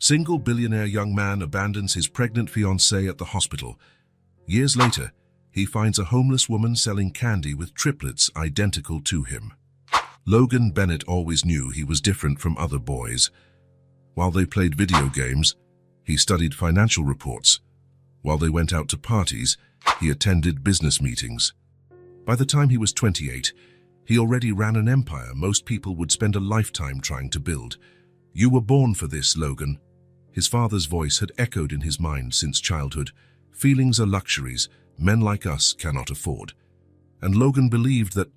Single billionaire young man abandons his pregnant fiancée at the hospital. Years later, he finds a homeless woman selling candy with triplets identical to him. Logan Bennett always knew he was different from other boys. While they played video games, he studied financial reports. While they went out to parties, he attended business meetings. By the time he was 28, he already ran an empire most people would spend a lifetime trying to build. "You were born for this, Logan." His father's voice had echoed in his mind since childhood. Feelings are luxuries men like us cannot afford. And Logan believed that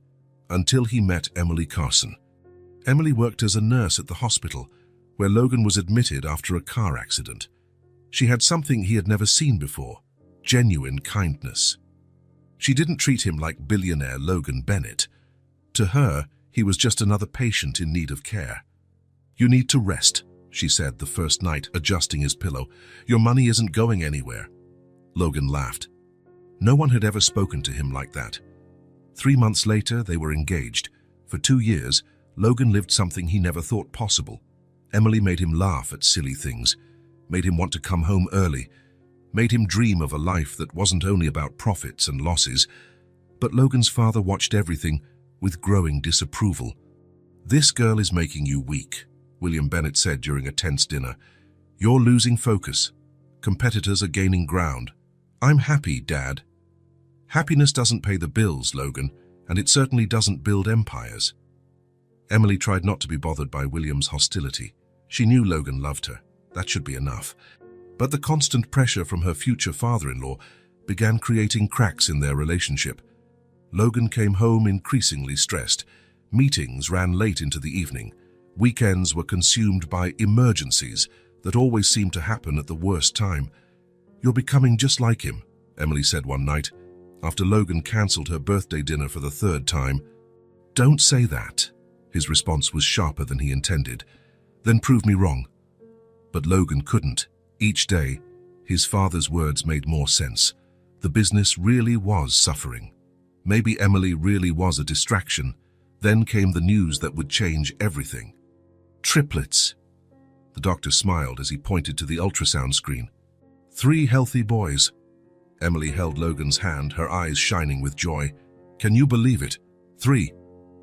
until he met Emily Carson. Emily worked as a nurse at the hospital, where Logan was admitted after a car accident. She had something he had never seen before: genuine kindness. She didn't treat him like billionaire Logan Bennett. To her, he was just another patient in need of care. "You need to rest," she said the first night, adjusting his pillow. "Your money isn't going anywhere." Logan laughed. No one had ever spoken to him like that. 3 months later, they were engaged. For 2 years, Logan lived something he never thought possible. Emily made him laugh at silly things, made him want to come home early, made him dream of a life that wasn't only about profits and losses. But Logan's father watched everything with growing disapproval. "This girl is making you weak," William Bennett said during a tense dinner. "You're losing focus. Competitors are gaining ground." "I'm happy, Dad." "Happiness doesn't pay the bills, Logan, and it certainly doesn't build empires." Emily tried not to be bothered by William's hostility. She knew Logan loved her. That should be enough. But the constant pressure from her future father-in-law began creating cracks in their relationship. Logan came home increasingly stressed. Meetings ran late into the evening. Weekends were consumed by emergencies that always seemed to happen at the worst time. "You're becoming just like him," Emily said one night, after Logan cancelled her birthday dinner for the 3rd time. "Don't say that." His response was sharper than he intended. "Then prove me wrong." But Logan couldn't. Each day, his father's words made more sense. The business really was suffering. Maybe Emily really was a distraction. Then came the news that would change everything. Triplets. The doctor smiled as he pointed to the ultrasound screen. 3 healthy boys. Emily held Logan's hand, her eyes shining with joy. "Can you believe it? 3.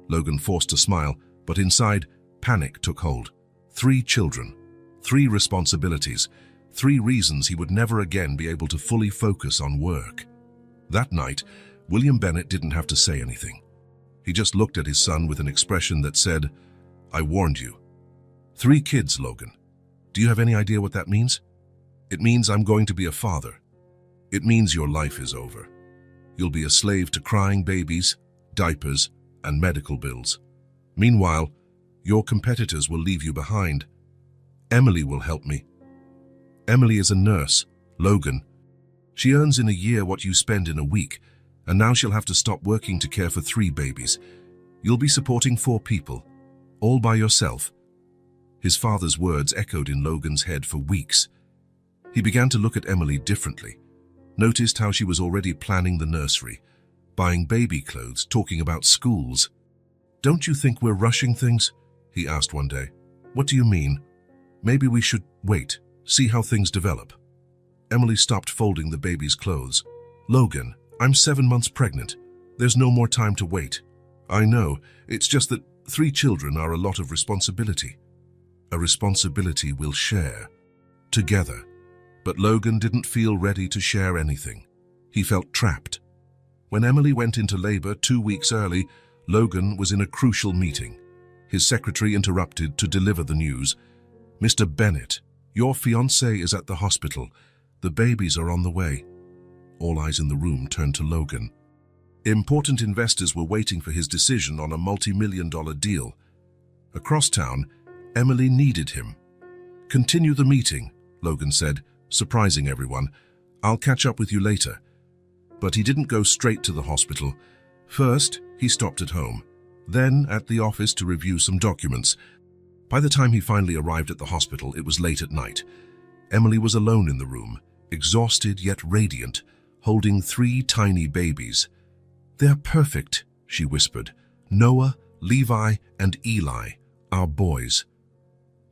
Logan forced a smile, but inside, panic took hold. 3 children. 3 responsibilities. 3 reasons he would never again be able to fully focus on work. That night, William Bennett didn't have to say anything. He just looked at his son with an expression that said, "I warned you." 3 kids, Logan. Do you have any idea what that means? It means I'm going to be a father. It means your life is over. You'll be a slave to crying babies, diapers, and medical bills. Meanwhile, your competitors will leave you behind. Emily will help me. Emily is a nurse, Logan. She earns in a year what you spend in a week, and now she'll have to stop working to care for 3 babies. You'll be supporting 4 people, all by yourself. His father's words echoed in Logan's head for weeks. He began to look at Emily differently, noticed how she was already planning the nursery, buying baby clothes, talking about schools. "Don't you think we're rushing things?" he asked one day. "What do you mean?" "Maybe we should wait, see how things develop." Emily stopped folding the baby's clothes. "Logan, I'm 7 months pregnant. There's no more time to wait." "I know, it's just that 3 children are a lot of responsibility." "A responsibility we'll share. Together." But Logan didn't feel ready to share anything. He felt trapped. When Emily went into labor 2 weeks early, Logan was in a crucial meeting. His secretary interrupted to deliver the news. "Mr. Bennett, your fiancée is at the hospital. The babies are on the way." All eyes in the room turned to Logan. Important investors were waiting for his decision on a multi-million-dollar deal. Across town, Emily needed him. "Continue the meeting," Logan said, surprising everyone. "I'll catch up with you later." But he didn't go straight to the hospital. First, he stopped at home, then at the office to review some documents. By the time he finally arrived at the hospital, it was late at night. Emily was alone in the room, exhausted yet radiant, holding 3 tiny babies. "They're perfect," she whispered. "Noah, Levi, and Eli, our boys."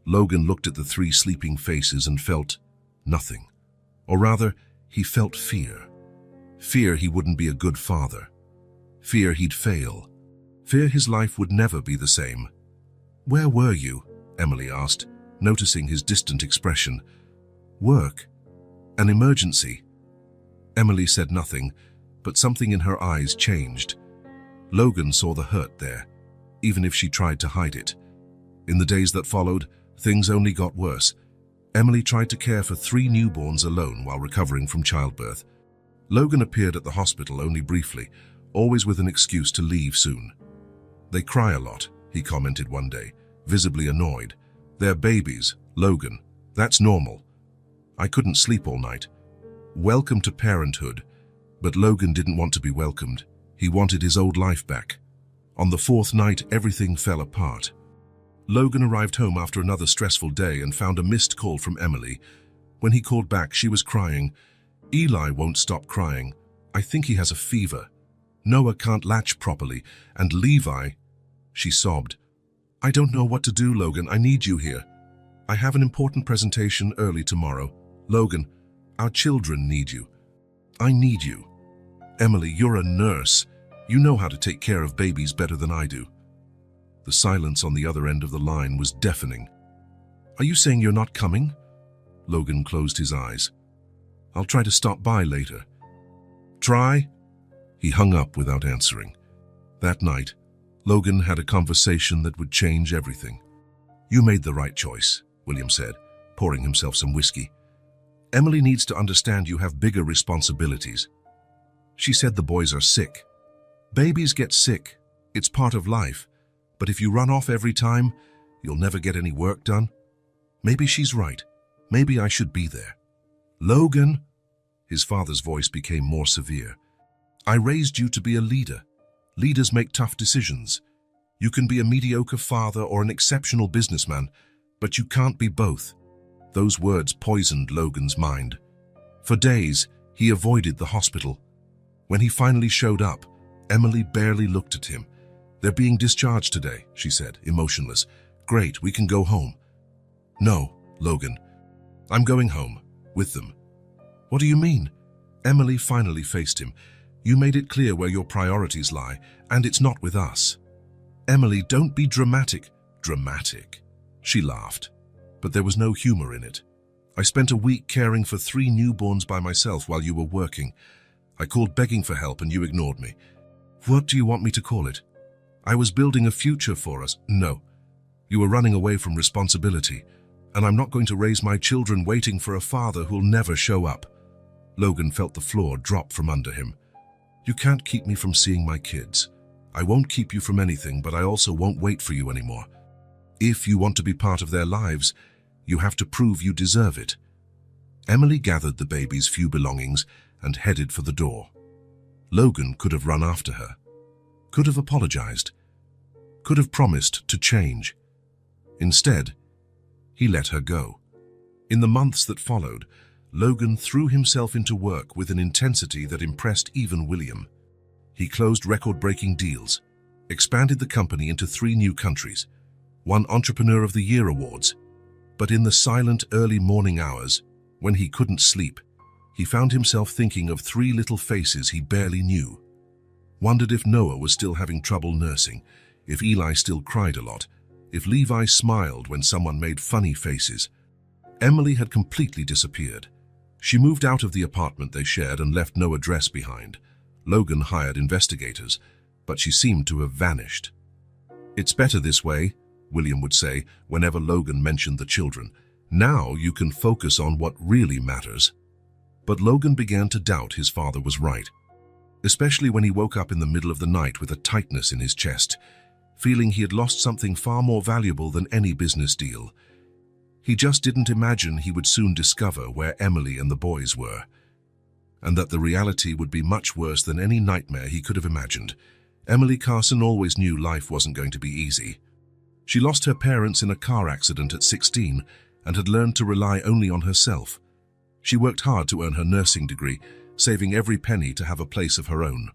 Logan looked at the three sleeping faces and felt nothing. Or rather, he felt fear. Fear he wouldn't be a good father. Fear he'd fail. Fear his life would never be the same. "Where were you?" Emily asked, noticing his distant expression. "Work. An emergency." Emily said nothing, but something in her eyes changed. Logan saw the hurt there, even if she tried to hide it. In the days that followed, things only got worse. Emily tried to care for 3 newborns alone while recovering from childbirth. Logan appeared at the hospital only briefly, always with an excuse to leave soon. "They cry a lot," he commented one day, visibly annoyed. "They're babies, Logan. That's normal." "I couldn't sleep all night." Welcome to parenthood. But Logan didn't want to be welcomed. He wanted his old life back. On the 4th night, everything fell apart. Logan arrived home after another stressful day and found a missed call from Emily. When he called back, she was crying. "Eli won't stop crying. I think he has a fever. Noah can't latch properly, and Levi..." She sobbed. "I don't know what to do, Logan. I need you here. I have an important presentation early tomorrow. Logan, our children need you. I need you. Emily, you're a nurse. You know how to take care of babies better than I do." The silence on the other end of the line was deafening. "Are you saying you're not coming?" Logan closed his eyes. "I'll try to stop by later." "Try?" He hung up without answering. That night, Logan had a conversation that would change everything. "You made the right choice," William said, pouring himself some whiskey. "Emily needs to understand you have bigger responsibilities. She said the boys are sick. Babies get sick. It's part of life. But if you run off every time, you'll never get any work done. Maybe she's right. Maybe I should be there." "Logan," his father's voice became more severe, "I raised you to be a leader. Leaders make tough decisions. You can be a mediocre father or an exceptional businessman, but you can't be both." Those words poisoned Logan's mind. For days, he avoided the hospital. When he finally showed up, Emily barely looked at him. "They're being discharged today," she said, emotionless. "Great, we can go home." "No, Logan. I'm going home, with them." "What do you mean?" Emily finally faced him. "You made it clear where your priorities lie, and it's not with us." "Emily, don't be dramatic." "Dramatic?" She laughed, but there was no humor in it. "I spent a week caring for 3 newborns by myself while you were working. I called begging for help and you ignored me. What do you want me to call it? I was building a future for us." "No. You were running away from responsibility, and I'm not going to raise my children waiting for a father who'll never show up." Logan felt the floor drop from under him. "You can't keep me from seeing my kids. I won't keep you from anything, but I also won't wait for you anymore. If you want to be part of their lives, you have to prove you deserve it." Emily gathered the baby's few belongings and headed for the door. Logan could have run after her, could have apologized, could have promised to change. Instead, he let her go. In the months that followed, Logan threw himself into work with an intensity that impressed even William. He closed record-breaking deals, expanded the company into 3 new countries, won Entrepreneur of the Year awards. But in the silent early morning hours, when he couldn't sleep, he found himself thinking of 3 little faces he barely knew. Wondered if Noah was still having trouble nursing, if Eli still cried a lot, if Levi smiled when someone made funny faces. Emily had completely disappeared. She moved out of the apartment they shared and left no address behind. Logan hired investigators, but she seemed to have vanished. "It's better this way," William would say whenever Logan mentioned the children. "Now you can focus on what really matters." But Logan began to doubt his father was right, especially when he woke up in the middle of the night with a tightness in his chest, feeling he had lost something far more valuable than any business deal. He just didn't imagine he would soon discover where Emily and the boys were, and that the reality would be much worse than any nightmare he could have imagined. Emily Carson always knew life wasn't going to be easy. She lost her parents in a car accident at 16 and had learned to rely only on herself. She worked hard to earn her nursing degree, saving every penny to have a place of her own.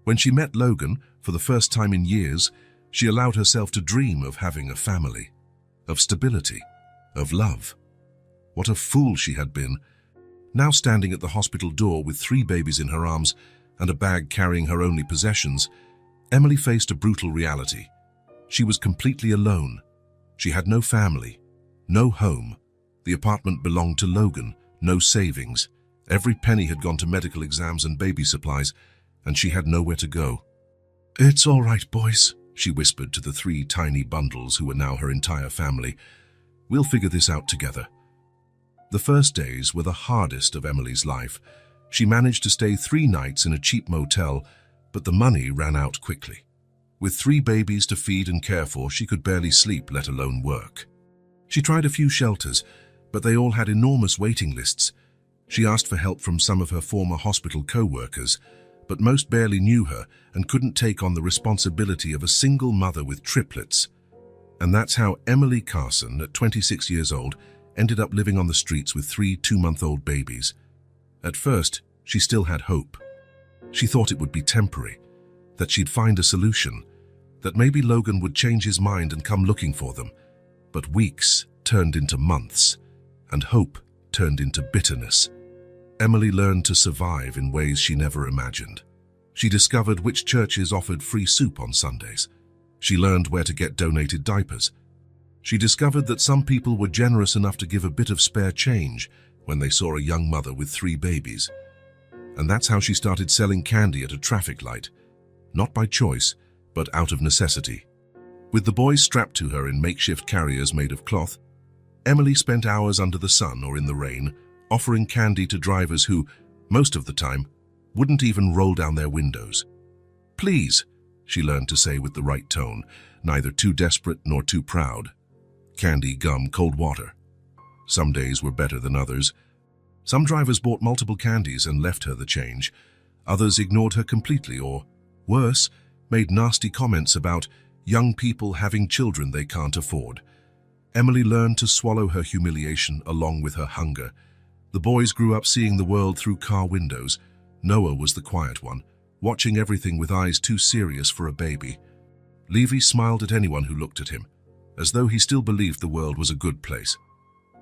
When she met Logan, for the first time in years, she allowed herself to dream of having a family. of stability, of love. What a fool she had been. Now standing at the hospital door with 3 babies in her arms and a bag carrying her only possessions, Emily faced a brutal reality. She was completely alone. She had no family, no home. The apartment belonged to Logan, no savings. Every penny had gone to medical exams and baby supplies, and she had nowhere to go. "It's all right, boys," she whispered to the 3 tiny bundles who were now her entire family. "We'll figure this out together." The first days were the hardest of Emily's life. She managed to stay 3 nights in a cheap motel, but the money ran out quickly. With 3 babies to feed and care for, she could barely sleep, let alone work. She tried a few shelters, but they all had enormous waiting lists. She asked for help from some of her former hospital co-workers, but most barely knew her and couldn't take on the responsibility of a single mother with triplets. And that's how Emily Carson, at 26 years old, ended up living on the streets with 3 2-month-old babies. At first, she still had hope. She thought it would be temporary, that she'd find a solution, that maybe Logan would change his mind and come looking for them. But weeks turned into months, and hope turned into bitterness. Emily learned to survive in ways she never imagined. She discovered which churches offered free soup on Sundays. She learned where to get donated diapers. She discovered that some people were generous enough to give a bit of spare change when they saw a young mother with 3 babies. And that's how she started selling candy at a traffic light, not by choice, but out of necessity. With the boys strapped to her in makeshift carriers made of cloth, Emily spent hours under the sun or in the rain, offering candy to drivers who, most of the time, wouldn't even roll down their windows. "Please," she learned to say with the right tone, neither too desperate nor too proud. Candy, gum, cold water. Some days were better than others. Some drivers bought multiple candies and left her the change. Others ignored her completely or, worse, made nasty comments about young people having children they can't afford. Emily learned to swallow her humiliation along with her hunger. The boys grew up seeing the world through car windows. Noah was the quiet one, watching everything with eyes too serious for a baby. Levi smiled at anyone who looked at him, as though he still believed the world was a good place.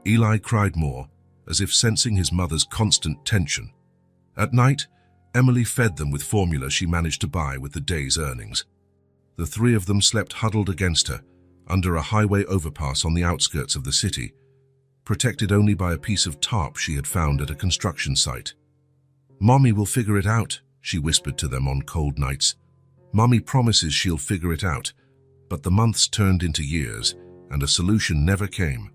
Eli cried more, as if sensing his mother's constant tension. At night, Emily fed them with formula she managed to buy with the day's earnings. The 3 of them slept huddled against her, under a highway overpass on the outskirts of the city, protected only by a piece of tarp she had found at a construction site. "Mommy will figure it out," she whispered to them on cold nights. "Mommy promises she'll figure it out." But the months turned into years, and a solution never came.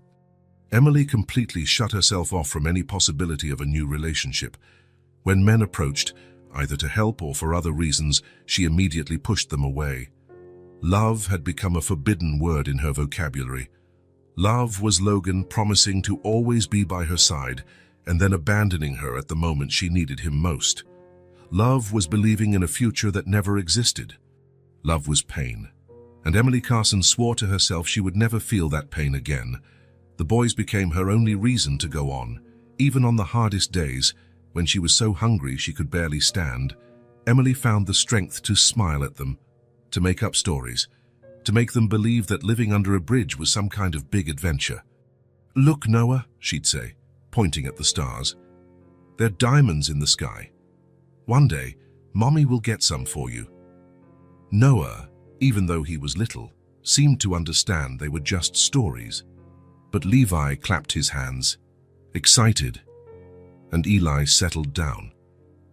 Emily completely shut herself off from any possibility of a new relationship. When men approached, either to help or for other reasons, she immediately pushed them away. Love had become a forbidden word in her vocabulary. Love was Logan promising to always be by her side and then abandoning her at the moment she needed him most. Love was believing in a future that never existed. Love was pain, and Emily Carson swore to herself she would never feel that pain again. The boys became her only reason to go on, even on the hardest days, when she was so hungry she could barely stand. Emily found the strength to smile at them, to make up stories, to make them believe that living under a bridge was some kind of big adventure. "Look, Noah," she'd say, pointing at the stars. "They're diamonds in the sky. One day, Mommy will get some for you." Noah, even though he was little, seemed to understand they were just stories. But Levi clapped his hands, excited, and Eli settled down,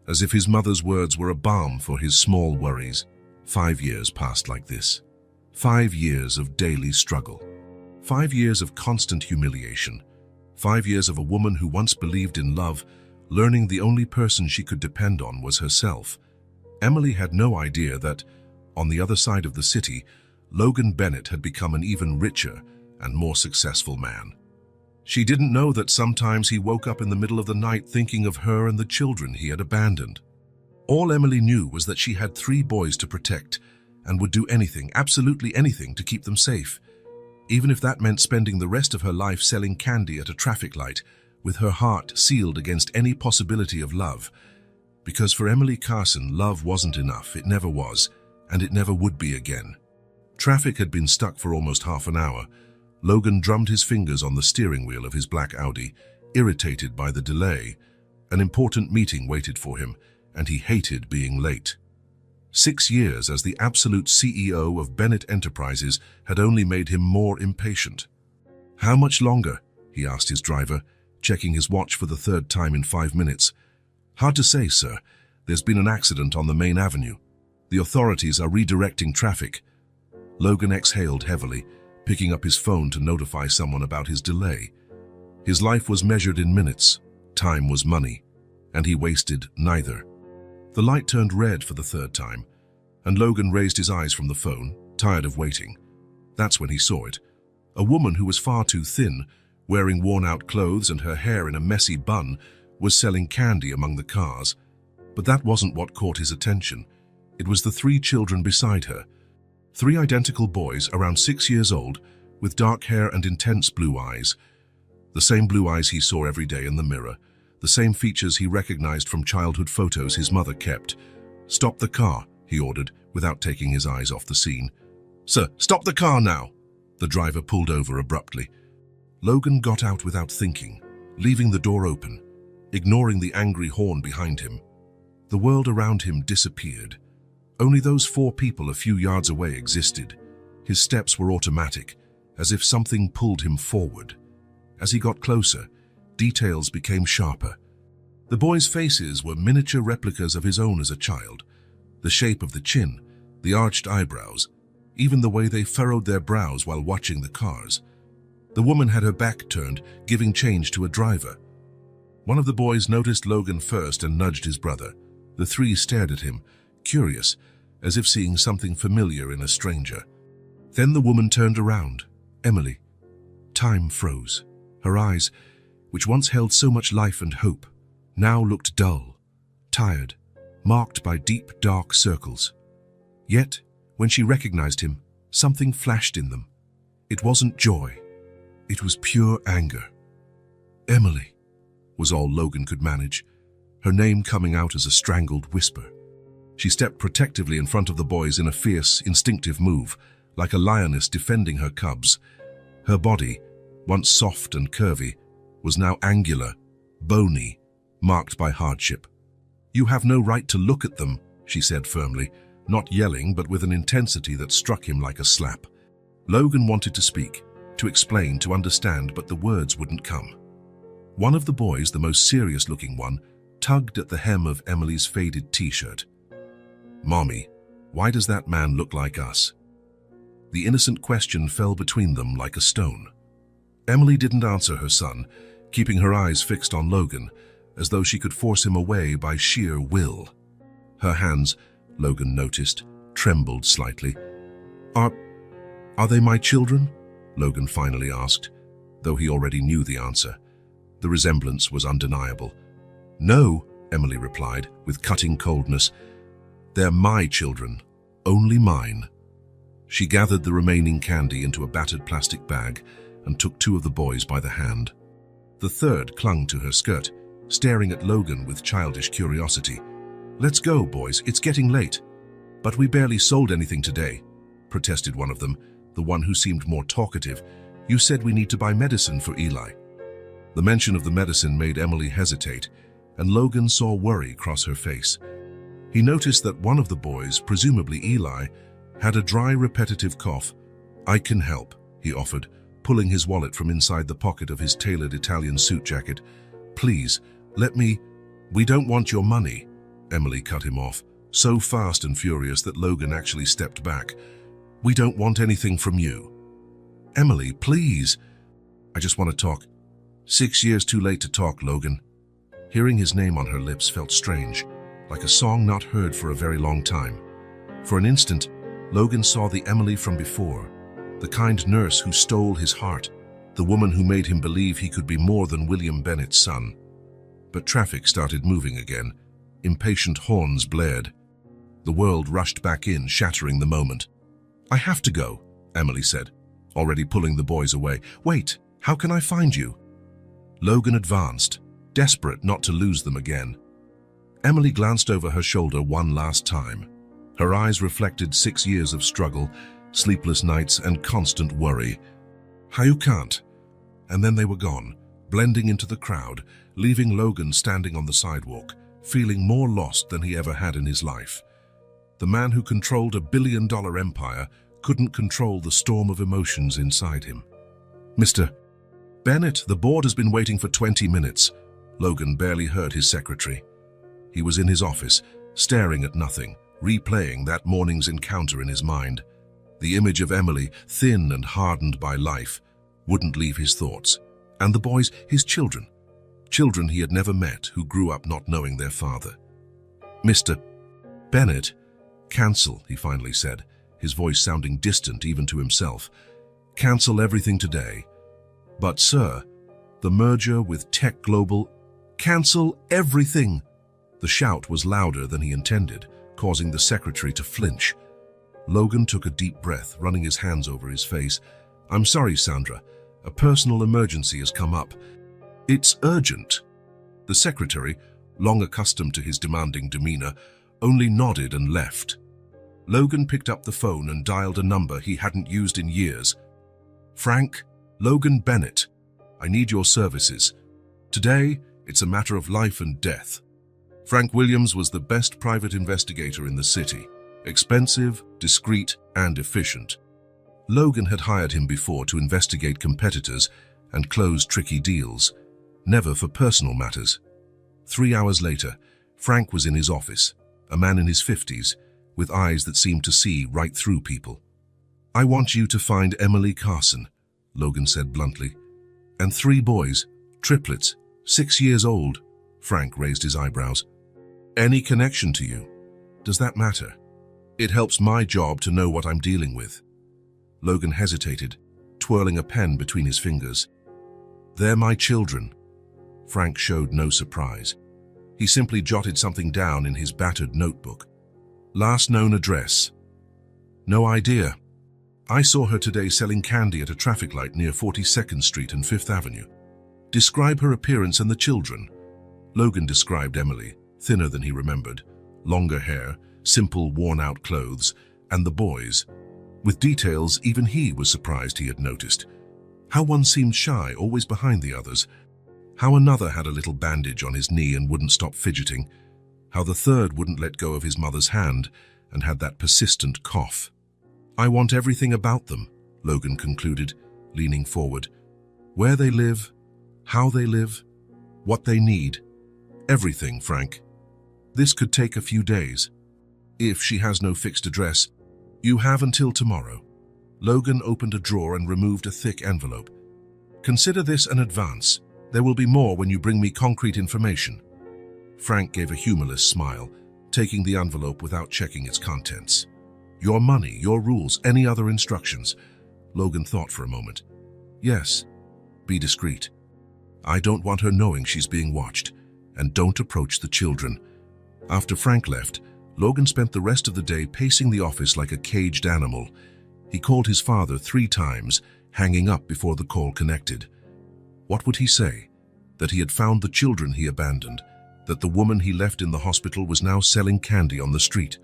as if his mother's words were a balm for his small worries. 5 years passed like this. 5 years of daily struggle. 5 years of constant humiliation. 5 years of a woman who once believed in love, learning the only person she could depend on was herself. Emily had no idea that, on the other side of the city, Logan Bennett had become an even richer and more successful man. She didn't know that sometimes he woke up in the middle of the night thinking of her and the children he had abandoned. All Emily knew was that she had 3 boys to protect and would do anything, absolutely anything, to keep them safe, even if that meant spending the rest of her life selling candy at a traffic light, with her heart sealed against any possibility of love. Because for Emily Carson, love wasn't enough. It never was, and it never would be again. Traffic had been stuck for almost half an hour. Logan drummed his fingers on the steering wheel of his black Audi, irritated by the delay. An important meeting waited for him, and he hated being late. 6 years as the absolute CEO of Bennett Enterprises had only made him more impatient. "How much longer?" he asked his driver, checking his watch for the third time in 5 minutes. "Hard to say, sir. There's been an accident on the main avenue. The authorities are redirecting traffic." Logan exhaled heavily, picking up his phone to notify someone about his delay. His life was measured in minutes. Time was money, and he wasted neither. The light turned red for the third time, and Logan raised his eyes from the phone, tired of waiting. That's when he saw it. A woman who was far too thin, wearing worn-out clothes and her hair in a messy bun, was selling candy among the cars. But that wasn't what caught his attention. It was the 3 children beside her. 3 identical boys around 6 years old, with dark hair and intense blue eyes. The same blue eyes he saw every day in the mirror, the same features he recognized from childhood photos his mother kept. "Stop the car," he ordered, without taking his eyes off the scene. "Sir, stop the car now!" The driver pulled over abruptly. Logan got out without thinking, leaving the door open, ignoring the angry horn behind him. The world around him disappeared. Only those 4 people a few yards away existed. His steps were automatic, as if something pulled him forward. As he got closer, details became sharper. The boys' faces were miniature replicas of his own as a child. The shape of the chin, the arched eyebrows, even the way they furrowed their brows while watching the cars. The woman had her back turned, giving change to a driver. One of the boys noticed Logan first and nudged his brother. The 3 stared at him, curious, as if seeing something familiar in a stranger. Then the woman turned around. Emily. Time froze. Her eyes, which once held so much life and hope, now looked dull, tired, marked by deep, dark circles. Yet, when she recognized him, something flashed in them. It wasn't joy. It was pure anger. "Emily," was all Logan could manage, her name coming out as a strangled whisper. She stepped protectively in front of the boys in a fierce, instinctive move, like a lioness defending her cubs. Her body, once soft and curvy, was now angular, bony, marked by hardship. "You have no right to look at them," she said firmly, not yelling but with an intensity that struck him like a slap. Logan wanted to speak, to explain, to understand, but the words wouldn't come. One of the boys, the most serious-looking one, tugged at the hem of Emily's faded t-shirt. "Mommy, why does that man look like us?" The innocent question fell between them like a stone. Emily didn't answer her son, keeping her eyes fixed on Logan, as though she could force him away by sheer will. Her hands, Logan noticed, trembled slightly. Are they my children?" Logan finally asked, though he already knew the answer. The resemblance was undeniable. "No," Emily replied, with cutting coldness. "They're my children, only mine." She gathered the remaining candy into a battered plastic bag and took 2 of the boys by the hand. The third clung to her skirt, staring at Logan with childish curiosity. "Let's go, boys, it's getting late." "But we barely sold anything today," protested one of them, the one who seemed more talkative. "You said we need to buy medicine for Eli." The mention of the medicine made Emily hesitate, and Logan saw worry cross her face. He noticed that one of the boys, presumably Eli, had a dry, repetitive cough. "I can help," he offered, pulling his wallet from inside the pocket of his tailored Italian suit jacket. "Please, let me—" "We don't want your money," Emily cut him off, so fast and furious that Logan actually stepped back. "We don't want anything from you." "Emily, please." "I just want to talk." 6 years too late to talk, Logan." Hearing his name on her lips felt strange, like a song not heard for a very long time. For an instant, Logan saw the Emily from before, the kind nurse who stole his heart, the woman who made him believe he could be more than William Bennett's son. But traffic started moving again. Impatient horns blared. The world rushed back in, shattering the moment. "I have to go," Emily said, already pulling the boys away. "Wait, how can I find you?" Logan advanced, desperate not to lose them again. Emily glanced over her shoulder one last time. Her eyes reflected 6 years of struggle, sleepless nights, and constant worry. How you can't? And then they were gone, blending into the crowd, leaving Logan standing on the sidewalk, feeling more lost than he ever had in his life. The man who controlled $1 billion empire couldn't control the storm of emotions inside him. Mr. Bennett, the board has been waiting for 20 minutes. Logan barely heard his secretary. He was in his office, staring at nothing, replaying that morning's encounter in his mind. The image of Emily, thin and hardened by life, wouldn't leave his thoughts. And the boys, his children. Children he had never met, who grew up not knowing their father. Mr. Bennett, cancel, he finally said, his voice sounding distant even to himself. Cancel everything today. But, sir, the merger with Tech Global, cancel everything. The shout was louder than he intended, causing the secretary to flinch. Logan took a deep breath, running his hands over his face. I'm sorry, Sandra. A personal emergency has come up. It's urgent. The secretary, long accustomed to his demanding demeanor, only nodded and left. Logan picked up the phone and dialed a number he hadn't used in years. Frank, Logan Bennett, I need your services. Today, it's a matter of life and death. Frank Williams was the best private investigator in the city. Expensive, discreet, and efficient. Logan had hired him before to investigate competitors and close tricky deals, never for personal matters. 3 hours later, Frank was in his office, a man in his 50s, with eyes that seemed to see right through people. I want you to find Emily Carson, Logan said bluntly. And 3 boys, triplets, 6 years old. Frank raised his eyebrows. Any connection to you? Does that matter? It helps my job to know what I'm dealing with. Logan hesitated, twirling a pen between his fingers. They're my children. Frank showed no surprise. He simply jotted something down in his battered notebook. Last known address. No idea. I saw her today selling candy at a traffic light near 42nd Street and 5th Avenue. Describe her appearance and the children. Logan described Emily, thinner than he remembered, longer hair, simple worn-out clothes, and the boys. With details even he was surprised he had noticed. How one seemed shy, always behind the others. How another had a little bandage on his knee and wouldn't stop fidgeting. How the third wouldn't let go of his mother's hand and had that persistent cough. I want everything about them, Logan concluded, leaning forward. Where they live, how they live, what they need. Everything, Frank. This could take a few days. If she has no fixed address, you have until tomorrow. Logan opened a drawer and removed a thick envelope. Consider this an advance. There will be more when you bring me concrete information. Frank gave a humorless smile, taking the envelope without checking its contents. Your money, your rules, any other instructions? Logan thought for a moment. Yes. Be discreet. I don't want her knowing she's being watched, and don't approach the children. After Frank left, Logan spent the rest of the day pacing the office like a caged animal. He called his father 3 times, hanging up before the call connected. What would he say? That he had found the children he abandoned, that the woman he left in the hospital was now selling candy on the street.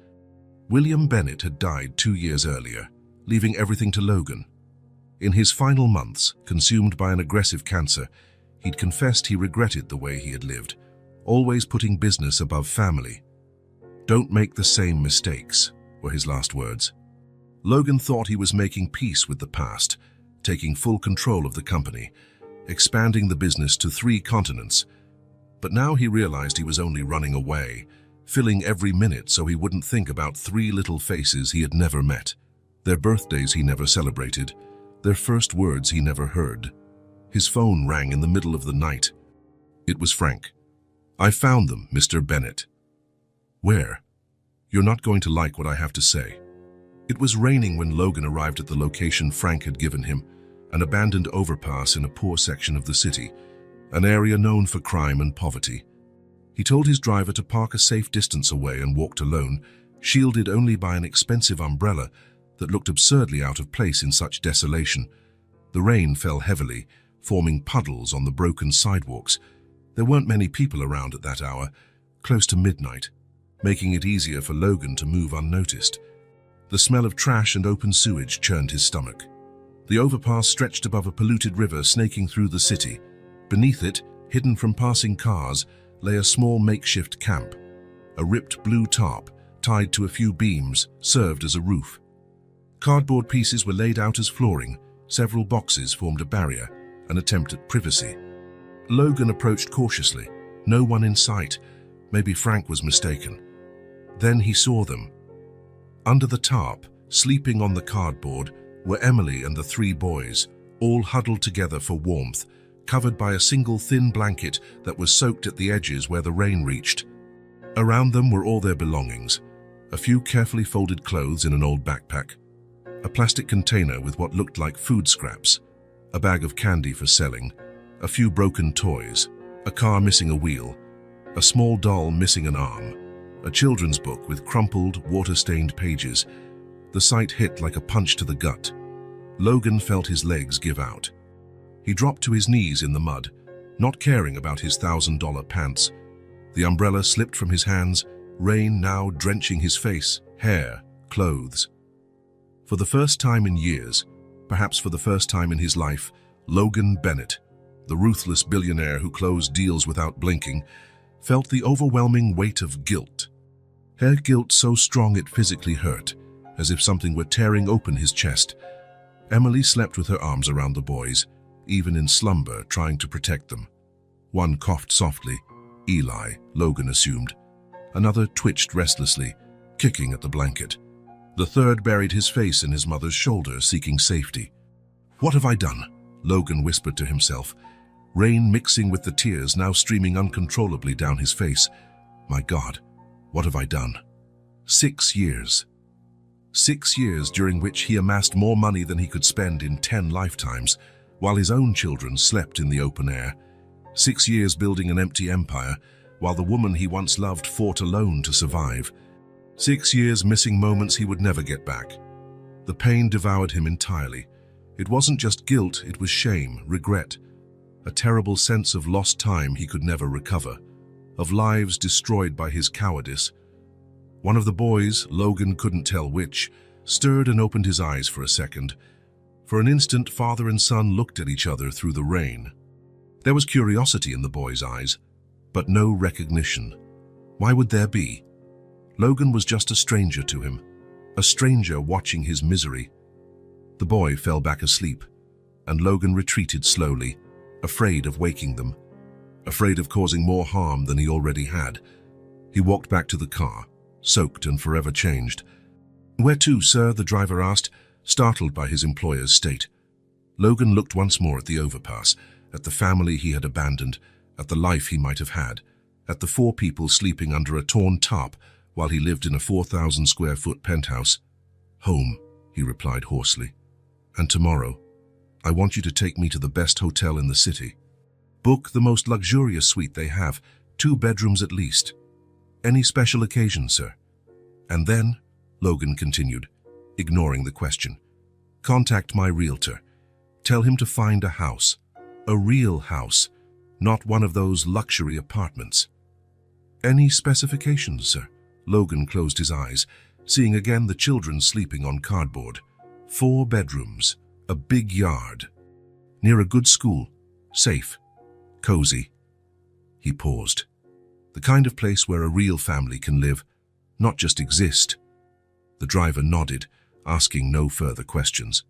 William Bennett had died 2 years earlier, leaving everything to Logan. In his final months, consumed by an aggressive cancer, he'd confessed he regretted the way he had lived, always putting business above family. Don't make the same mistakes, were his last words. Logan thought he was making peace with the past, taking full control of the company, expanding the business to 3 continents. But now he realized he was only running away, filling every minute so he wouldn't think about 3 little faces he had never met, their birthdays he never celebrated, their first words he never heard. His phone rang in the middle of the night. It was Frank. I found them, Mr. Bennett. Where? You're not going to like what I have to say. It was raining when Logan arrived at the location Frank had given him, an abandoned overpass in a poor section of the city, an area known for crime and poverty. He told his driver to park a safe distance away and walked alone, shielded only by an expensive umbrella that looked absurdly out of place in such desolation. The rain fell heavily, forming puddles on the broken sidewalks. There weren't many people around at that hour, close to midnight, making it easier for Logan to move unnoticed. The smell of trash and open sewage churned his stomach. The overpass stretched above a polluted river snaking through the city. Beneath it, hidden from passing cars, lay a small makeshift camp. A ripped blue tarp, tied to a few beams, served as a roof. Cardboard pieces were laid out as flooring. Several boxes formed a barrier, an attempt at privacy. Logan approached cautiously. No one in sight. Maybe Frank was mistaken. Then he saw them. Under the tarp, sleeping on the cardboard, were Emily and the three boys, all huddled together for warmth, covered by a single thin blanket that was soaked at the edges where the rain reached. Around them were all their belongings, a few carefully folded clothes in an old backpack, a plastic container with what looked like food scraps, a bag of candy for selling, a few broken toys, a car missing a wheel, a small doll missing an arm, a children's book with crumpled, water-stained pages. The sight hit like a punch to the gut. Logan felt his legs give out. He dropped to his knees in the mud, not caring about his $1,000 pants. The umbrella slipped from his hands, rain now drenching his face, hair, clothes. For the first time in years, perhaps for the first time in his life, Logan Bennett, the ruthless billionaire who closed deals without blinking, felt the overwhelming weight of guilt. Her guilt so strong it physically hurt, as if something were tearing open his chest. Emily slept with her arms around the boys, even in slumber, trying to protect them. One coughed softly. Eli, Logan assumed. Another twitched restlessly, kicking at the blanket. The third buried his face in his mother's shoulder, seeking safety. "What have I done?" Logan whispered to himself, rain mixing with the tears now streaming uncontrollably down his face. My God, what have I done? 6 years. 6 years during which he amassed more money than he could spend in 10 lifetimes, while his own children slept in the open air. 6 years building an empty empire, while the woman he once loved fought alone to survive. 6 years missing moments he would never get back. The pain devoured him entirely. It wasn't just guilt, it was shame, regret, a terrible sense of lost time he could never recover, of lives destroyed by his cowardice. One of the boys, Logan couldn't tell which, stirred and opened his eyes for a second. For an instant, father and son looked at each other through the rain. There was curiosity in the boy's eyes, but no recognition. Why would there be? Logan was just a stranger to him, a stranger watching his misery. The boy fell back asleep, and Logan retreated slowly, afraid of waking them, afraid of causing more harm than he already had. He walked back to the car, soaked and forever changed. "Where to, sir?" the driver asked, startled by his employer's state. Logan looked once more at the overpass, at the family he had abandoned, at the life he might have had, at the 4 people sleeping under a torn tarp while he lived in a 4,000-square-foot penthouse. "Home," he replied hoarsely. "And tomorrow, I want you to take me to the best hotel in the city. Book the most luxurious suite they have, 2 bedrooms at least. Any special occasion, sir?" "And then," Logan continued, ignoring the question, "contact my realtor. Tell him to find a house, a real house, not one of those luxury apartments." "Any specifications, sir?" Logan closed his eyes, seeing again the children sleeping on cardboard. 4 bedrooms, a big yard, near a good school, safe, cozy. He paused. The kind of place where a real family can live, not just exist. The driver nodded, asking no further questions.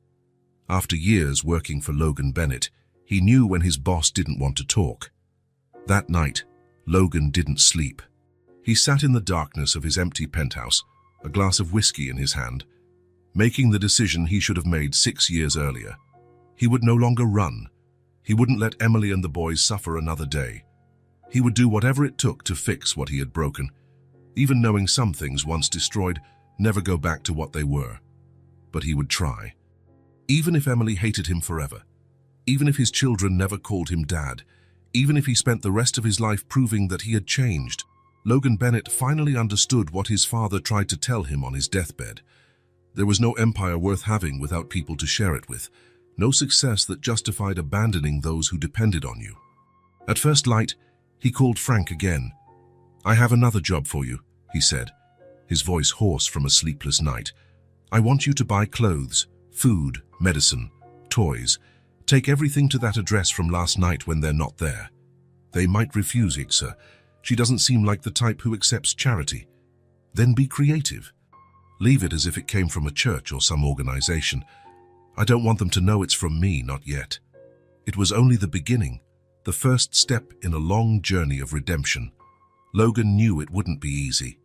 After years working for Logan Bennett, he knew when his boss didn't want to talk. That night, Logan didn't sleep. He sat in the darkness of his empty penthouse, a glass of whiskey in his hand, making the decision he should have made 6 years earlier. He would no longer run. He wouldn't let Emily and the boys suffer another day. He would do whatever it took to fix what he had broken. Even knowing some things once destroyed never go back to what they were. But he would try. Even if Emily hated him forever, even if his children never called him dad, even if he spent the rest of his life proving that he had changed, Logan Bennett finally understood what his father tried to tell him on his deathbed. There was no empire worth having without people to share it with, no success that justified abandoning those who depended on you. At first light, he called Frank again. "I have another job for you," he said, his voice hoarse from a sleepless night. "I want you to buy clothes, food, medicine, Toys. Take everything to that address from last night when they're not there. They might refuse it, sir. She doesn't seem like the type who accepts charity. Then be creative. Leave it as if it came from a church or some organization. I don't want them to know it's from me, not yet. It was only the beginning, the first step in a long journey of redemption. Logan knew it wouldn't be easy.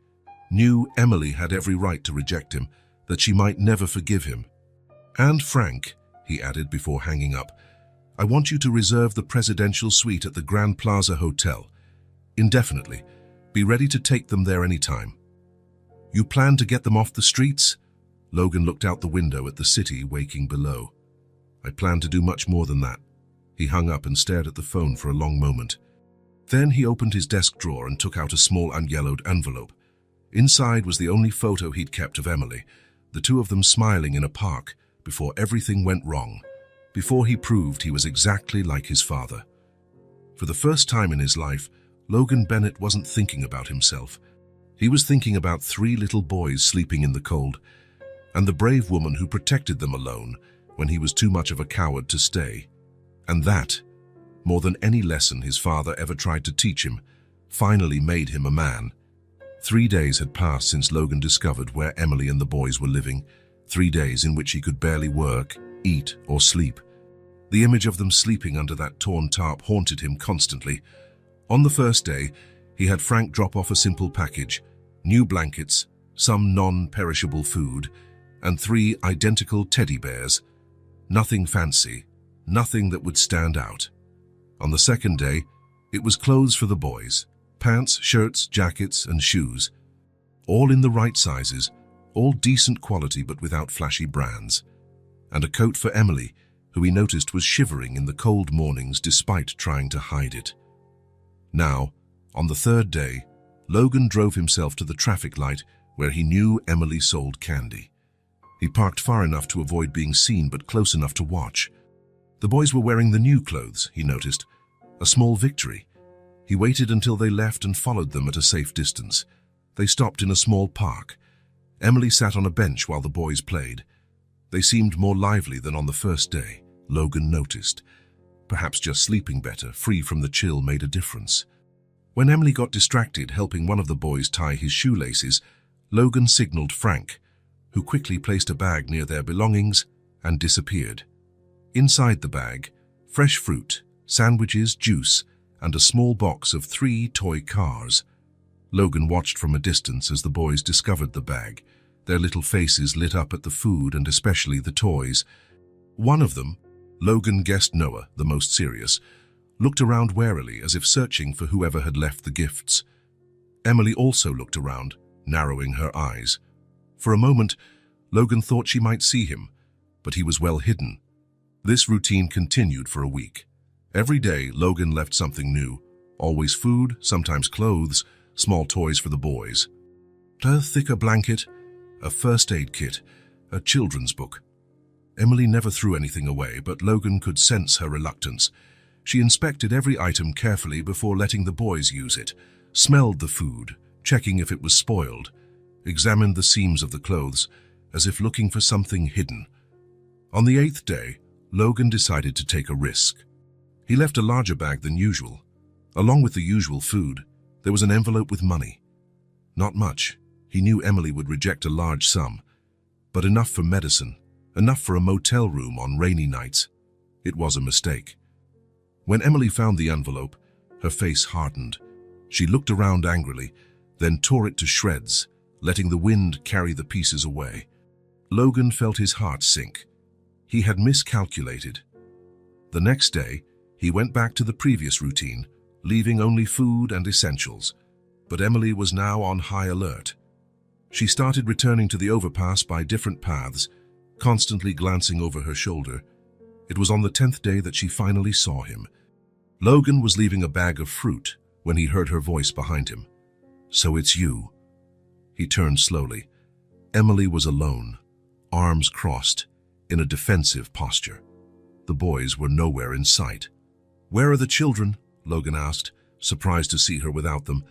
Knew Emily had every right to reject him, that she might never forgive him. And Frank, he added before hanging up, I want you to reserve the presidential suite at the Grand Plaza Hotel. Indefinitely. Be ready to take them there anytime. You plan to get them off the streets? Logan looked out the window at the city waking below. I plan to do much more than that. He hung up and stared at the phone for a long moment. Then he opened his desk drawer and took out a small unyellowed envelope. Inside was the only photo he'd kept of Emily, the two of them smiling in a park before everything went wrong, before he proved he was exactly like his father. For the first time in his life, Logan Bennett wasn't thinking about himself. He was thinking about 3 little boys sleeping in the cold, and the brave woman who protected them alone when he was too much of a coward to stay. And that, more than any lesson his father ever tried to teach him, finally made him a man. 3 days had passed since Logan discovered where Emily and the boys were living, 3 days in which he could barely work, eat, or sleep. The image of them sleeping under that torn tarp haunted him constantly. On the first day, he had Frank drop off a simple package, new blankets, some non-perishable food, and 3 identical teddy bears. Nothing fancy, nothing that would stand out. On the second day, it was clothes for the boys, pants, shirts, jackets, and shoes. All in the right sizes, all decent quality but without flashy brands. And a coat for Emily, who he noticed was shivering in the cold mornings despite trying to hide it. Now, on the third day, Logan drove himself to the traffic light where he knew Emily sold candy. He parked far enough to avoid being seen but close enough to watch. The boys were wearing the new clothes, he noticed. A small victory. He waited until they left and followed them at a safe distance. They stopped in a small park. Emily sat on a bench while the boys played. They seemed more lively than on the first day, Logan noticed. Perhaps just sleeping better, free from the chill, made a difference. When Emily got distracted helping one of the boys tie his shoelaces, Logan signaled Frank, who quickly placed a bag near their belongings and disappeared. Inside the bag, fresh fruit, sandwiches, juice, and a small box of 3 toy cars. Logan watched from a distance as the boys discovered the bag, their little faces lit up at the food and especially the toys. One of them, Logan guessed Noah, the most serious, looked around warily as if searching for whoever had left the gifts. Emily also looked around, narrowing her eyes. For a moment, Logan thought she might see him, but he was well hidden. This routine continued for a week. Every day, Logan left something new. Always food, sometimes clothes, small toys for the boys. A thicker blanket, a first aid kit, a children's book. Emily never threw anything away, but Logan could sense her reluctance. She inspected every item carefully before letting the boys use it, smelled the food, checking if it was spoiled, examined the seams of the clothes, as if looking for something hidden. On the 8th day, Logan decided to take a risk. He left a larger bag than usual. Along with the usual food, there was an envelope with money. Not much. He knew Emily would reject a large sum, but enough for medicine, enough for a motel room on rainy nights. It was a mistake. When Emily found the envelope, her face hardened. She looked around angrily, then tore it to shreds, letting the wind carry the pieces away. Logan felt his heart sink. He had miscalculated. The next day, he went back to the previous routine, leaving only food and essentials. But Emily was now on high alert. She started returning to the overpass by different paths, constantly glancing over her shoulder. It was on the 10th day that she finally saw him. Logan was leaving a bag of fruit when he heard her voice behind him. "So it's you." He turned slowly. Emily was alone, arms crossed, in a defensive posture. The boys were nowhere in sight. "Where are the children?" Logan asked, surprised to see her without them.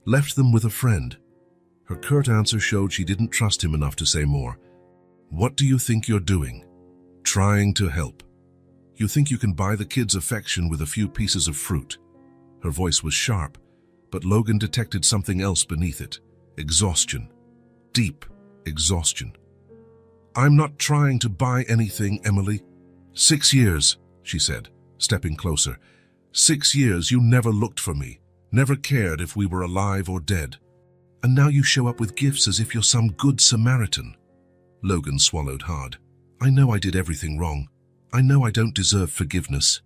"Left them with a friend." Her curt answer showed she didn't trust him enough to say more. "What do you think you're doing?" "Trying to help." You think you can buy the kids' affection with a few pieces of fruit. Her voice was sharp, but Logan detected something else beneath it. Exhaustion. Deep exhaustion. I'm not trying to buy anything, Emily. 6 years, she said, stepping closer. 6 years you never looked for me, never cared if we were alive or dead. And now you show up with gifts as if you're some good Samaritan. Logan swallowed hard. I know I did everything wrong. I know I don't deserve forgiveness.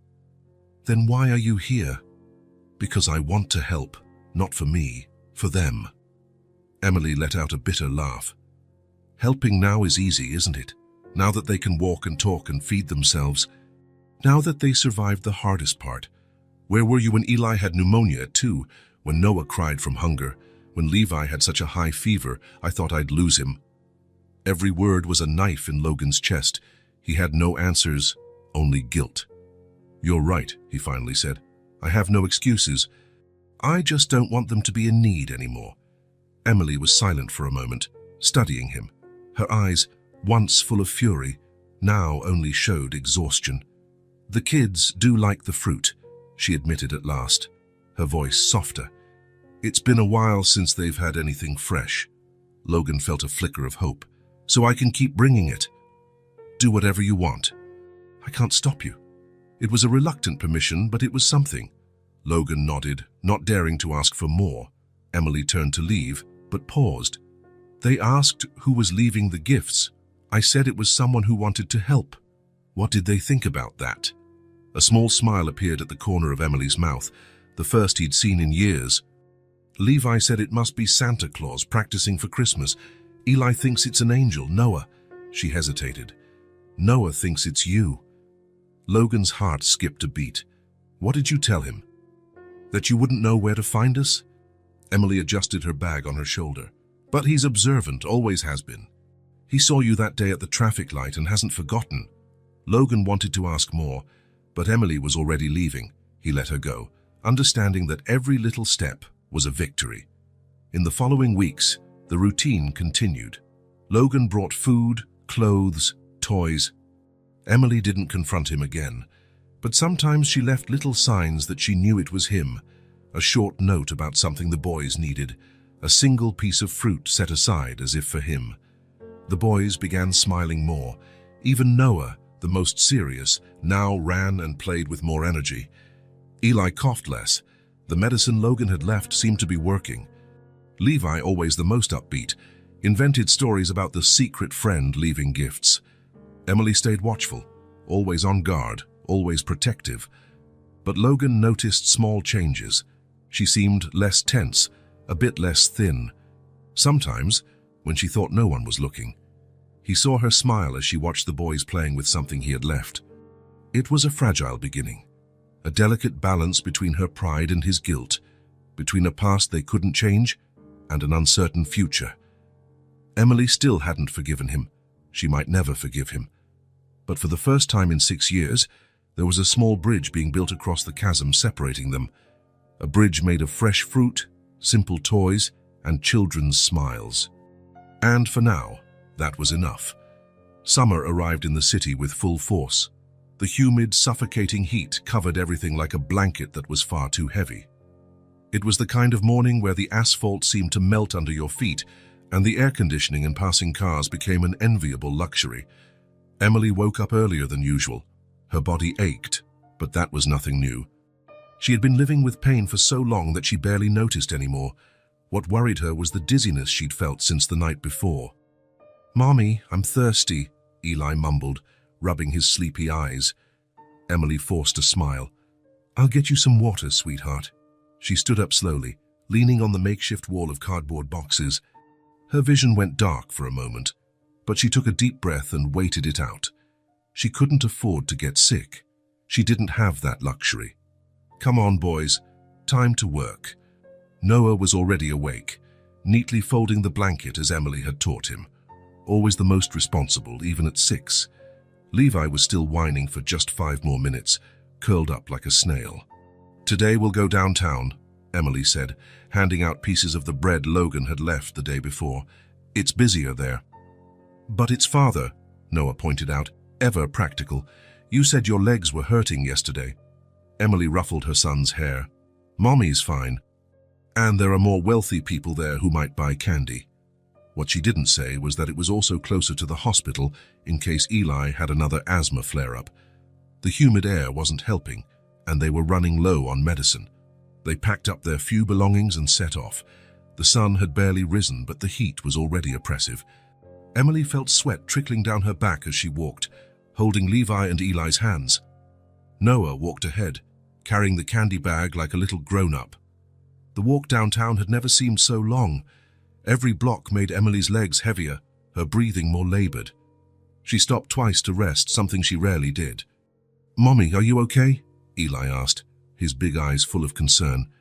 Then why are you here? Because I want to help, not for me, for them. Emily let out a bitter laugh. Helping now is easy, isn't it? Now that they can walk and talk and feed themselves. Now that they survived the hardest part. Where were you when Eli had pneumonia at 2? When Noah cried from hunger? When Levi had such a high fever, I thought I'd lose him. Every word was a knife in Logan's chest. He had no answers, only guilt. You're right, he finally said. I have no excuses. I just don't want them to be in need anymore. Emily was silent for a moment, studying him. Her eyes, once full of fury, now only showed exhaustion. The kids do like the fruit, she admitted at last, her voice softer. It's been a while since they've had anything fresh. Logan felt a flicker of hope. So I can keep bringing it. Do whatever you want. I can't stop you. It was a reluctant permission, but it was something. Logan nodded, not daring to ask for more. Emily turned to leave, but paused. They asked who was leaving the gifts. I said it was someone who wanted to help. What did they think about that? A small smile appeared at the corner of Emily's mouth, the first he'd seen in years. Levi said it must be Santa Claus practicing for Christmas. Eli thinks it's an angel, Noah. She hesitated. Noah thinks it's you. Logan's heart skipped a beat. What did you tell him? That you wouldn't know where to find us? Emily adjusted her bag on her shoulder. But he's observant, always has been. He saw you that day at the traffic light and hasn't forgotten. Logan wanted to ask more, but Emily was already leaving. He let her go, understanding that every little step was a victory. In the following weeks, the routine continued. Logan brought food, clothes, toys. Emily didn't confront him again, but sometimes she left little signs that she knew it was him. A short note about something the boys needed, a single piece of fruit set aside as if for him. The boys began smiling more. Even Noah, the most serious, now ran and played with more energy. Eli coughed less. The medicine Logan had left seemed to be working. Levi, always the most upbeat, invented stories about the secret friend leaving gifts. Emily stayed watchful, always on guard, always protective. But Logan noticed small changes. She seemed less tense, a bit less thin. Sometimes, when she thought no one was looking, he saw her smile as she watched the boys playing with something he had left. It was a fragile beginning, a delicate balance between her pride and his guilt, between a past they couldn't change and an uncertain future. Emily still hadn't forgiven him. She might never forgive him. But for the first time in 6 years, there was a small bridge being built across the chasm separating them. A bridge made of fresh fruit, simple toys, and children's smiles. And for now, that was enough. Summer arrived in the city with full force. The humid, suffocating heat covered everything like a blanket that was far too heavy. It was the kind of morning where the asphalt seemed to melt under your feet, and the air conditioning in passing cars became an enviable luxury. Emily woke up earlier than usual. Her body ached, but that was nothing new. She had been living with pain for so long that she barely noticed anymore. What worried her was the dizziness she'd felt since the night before. "Mommy, I'm thirsty," Eli mumbled, rubbing his sleepy eyes. Emily forced a smile. "I'll get you some water, sweetheart." She stood up slowly, leaning on the makeshift wall of cardboard boxes. Her vision went dark for a moment, but she took a deep breath and waited it out. She couldn't afford to get sick. She didn't have that luxury. "Come on, boys. Time to work." Noah was already awake, neatly folding the blanket as Emily had taught him. Always the most responsible, even at 6. Levi was still whining for just 5 more minutes, curled up like a snail. "Today we'll go downtown," Emily said, handing out pieces of the bread Logan had left the day before. "It's busier there." "But it's farther," Noah pointed out, ever practical. You said your legs were hurting yesterday. Emily ruffled her son's hair. Mommy's fine. And there are more wealthy people there who might buy candy. What she didn't say was that it was also closer to the hospital in case Eli had another asthma flare-up. The humid air wasn't helping, and they were running low on medicine. They packed up their few belongings and set off. The sun had barely risen, but the heat was already oppressive. Emily felt sweat trickling down her back as she walked, holding Levi and Eli's hands. Noah walked ahead, carrying the candy bag like a little grown-up. The walk downtown had never seemed so long. Every block made Emily's legs heavier, her breathing more labored. She stopped twice to rest, something she rarely did. "Mommy, are you okay?" Eli asked, his big eyes full of concern.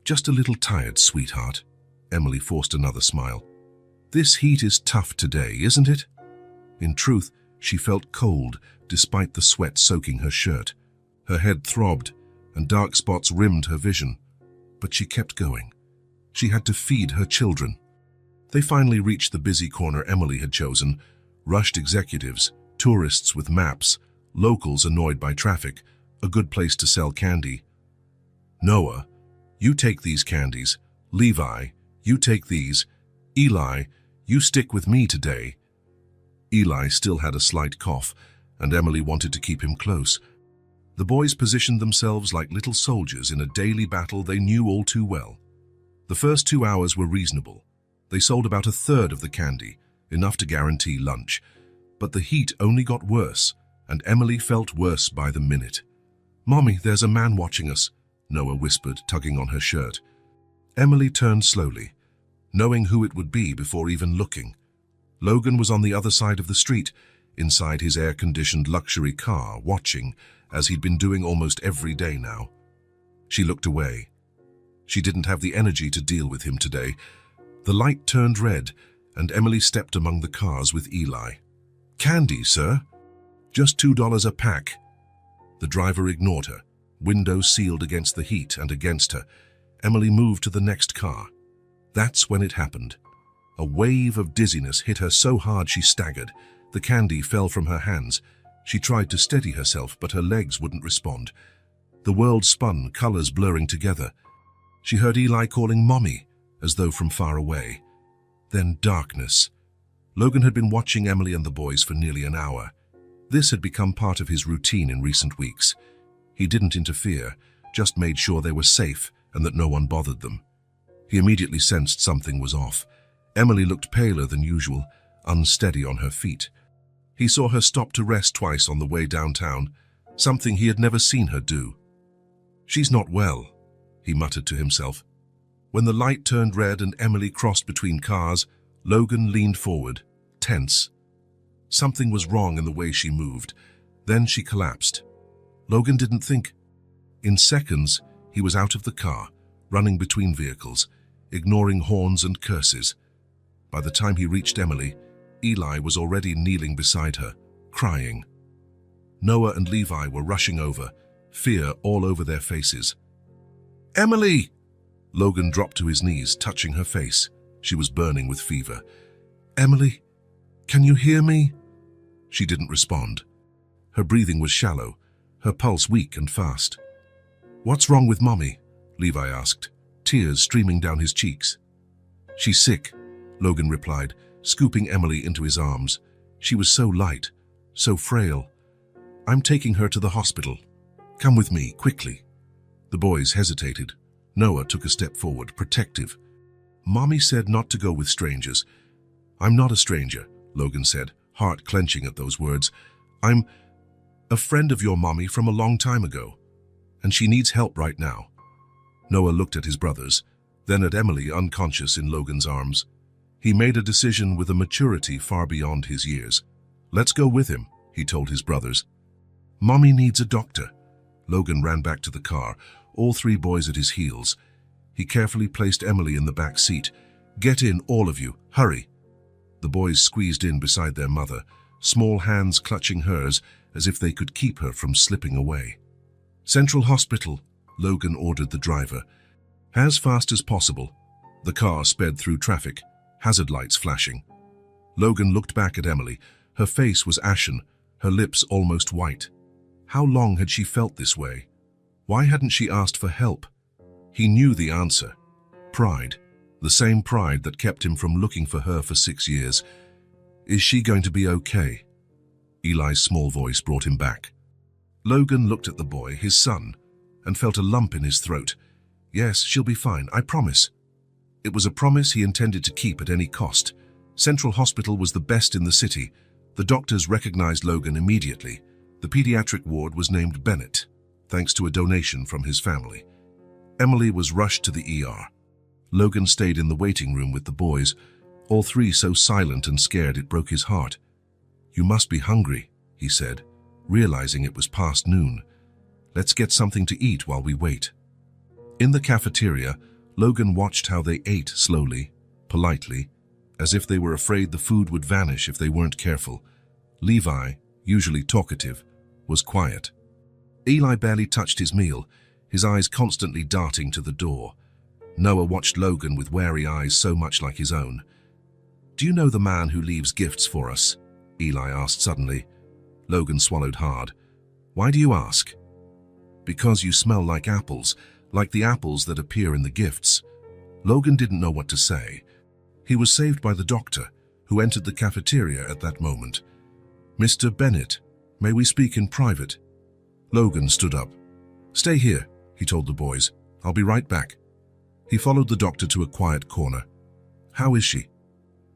"Just a little tired, sweetheart." Emily forced another smile. "This heat is tough today, isn't it?" In truth, she felt cold despite the sweat soaking her shirt. Her head throbbed, and dark spots rimmed her vision. But she kept going. She had to feed her children. They finally reached the busy corner Emily had chosen. Rushed executives, tourists with maps, locals annoyed by traffic, a good place to sell candy. "Noah, you take these candies. Levi, you take these. Eli, you stick with me today." Eli still had a slight cough, and Emily wanted to keep him close. The boys positioned themselves like little soldiers in a daily battle they knew all too well. The first 2 hours were reasonable. They sold about a third of the candy, enough to guarantee lunch. But the heat only got worse, and Emily felt worse by the minute. "Mommy, there's a man watching us," Noah whispered, tugging on her shirt. Emily turned slowly, knowing who it would be before even looking. Logan was on the other side of the street, inside his air-conditioned luxury car, watching, as he'd been doing almost every day now. She looked away. She didn't have the energy to deal with him today. The light turned red, and Emily stepped among the cars with Eli. "Candy, sir?" "Just $2 a pack." The driver ignored her, windows sealed against the heat and against her. Emily moved to the next car. That's when it happened. A wave of dizziness hit her so hard she staggered. The candy fell from her hands. She tried to steady herself, but her legs wouldn't respond. The world spun, colors blurring together. She heard Eli calling Mommy, as though from far away. Then darkness. Logan had been watching Emily and the boys for nearly an hour. This had become part of his routine in recent weeks. He didn't interfere, just made sure they were safe and that no one bothered them. He immediately sensed something was off. Emily looked paler than usual, unsteady on her feet. He saw her stop to rest twice on the way downtown, something he had never seen her do. "She's not well," he muttered to himself. When the light turned red and Emily crossed between cars, Logan leaned forward, tense. Something was wrong in the way she moved. Then she collapsed. Logan didn't think. In seconds, he was out of the car, running between vehicles, ignoring horns and curses. By the time he reached Emily, Eli was already kneeling beside her, crying. Noah and Levi were rushing over, fear all over their faces. "Emily!" Logan dropped to his knees, touching her face. She was burning with fever. "Emily, can you hear me?" She didn't respond. Her breathing was shallow, her pulse weak and fast. "What's wrong with Mommy?" Levi asked, tears streaming down his cheeks. "She's sick," Logan replied, scooping Emily into his arms. She was so light, so frail. "I'm taking her to the hospital. Come with me, quickly." The boys hesitated. Noah took a step forward, protective. "Mommy said not to go with strangers." "I'm not a stranger," Logan said, heart clenching at those words. "I'm a friend of your mommy from a long time ago, and she needs help right now." Noah looked at his brothers, then at Emily unconscious in Logan's arms. He made a decision with a maturity far beyond his years. "Let's go with him," he told his brothers. "Mommy needs a doctor." Logan ran back to the car, all three boys at his heels. He carefully placed Emily in the back seat. "Get in, all of you, hurry." The boys squeezed in beside their mother, small hands clutching hers as if they could keep her from slipping away. "Central Hospital," Logan ordered the driver. As fast as possible. The car sped through traffic, hazard lights flashing. Logan looked back at Emily. Her face was ashen, her lips almost white. How long had she felt this way? Why hadn't she asked for help? He knew the answer. Pride. The same pride that kept him from looking for her for 6 years. Is she going to be okay? Eli's small voice brought him back. Logan looked at the boy, his son, and felt a lump in his throat. Yes, she'll be fine, I promise. It was a promise he intended to keep at any cost. Central Hospital was the best in the city. The doctors recognized Logan immediately. The pediatric ward was named Bennett, thanks to a donation from his family. Emily was rushed to the ER. Logan stayed in the waiting room with the boys, all three so silent and scared it broke his heart. "You must be hungry," he said, realizing it was past noon. "Let's get something to eat while we wait." In the cafeteria, Logan watched how they ate slowly, politely, as if they were afraid the food would vanish if they weren't careful. Levi, usually talkative, was quiet. Eli barely touched his meal, his eyes constantly darting to the door. Noah watched Logan with wary eyes so much like his own. "Do you know the man who leaves gifts for us?" Eli asked suddenly. Logan swallowed hard. "Why do you ask?" "Because you smell like apples, like the apples that appear in the gifts." Logan didn't know what to say. He was saved by the doctor, who entered the cafeteria at that moment. "Mr. Bennett, may we speak in private?" Logan stood up. "Stay here," he told the boys. "I'll be right back." He followed the doctor to a quiet corner. "How is she?"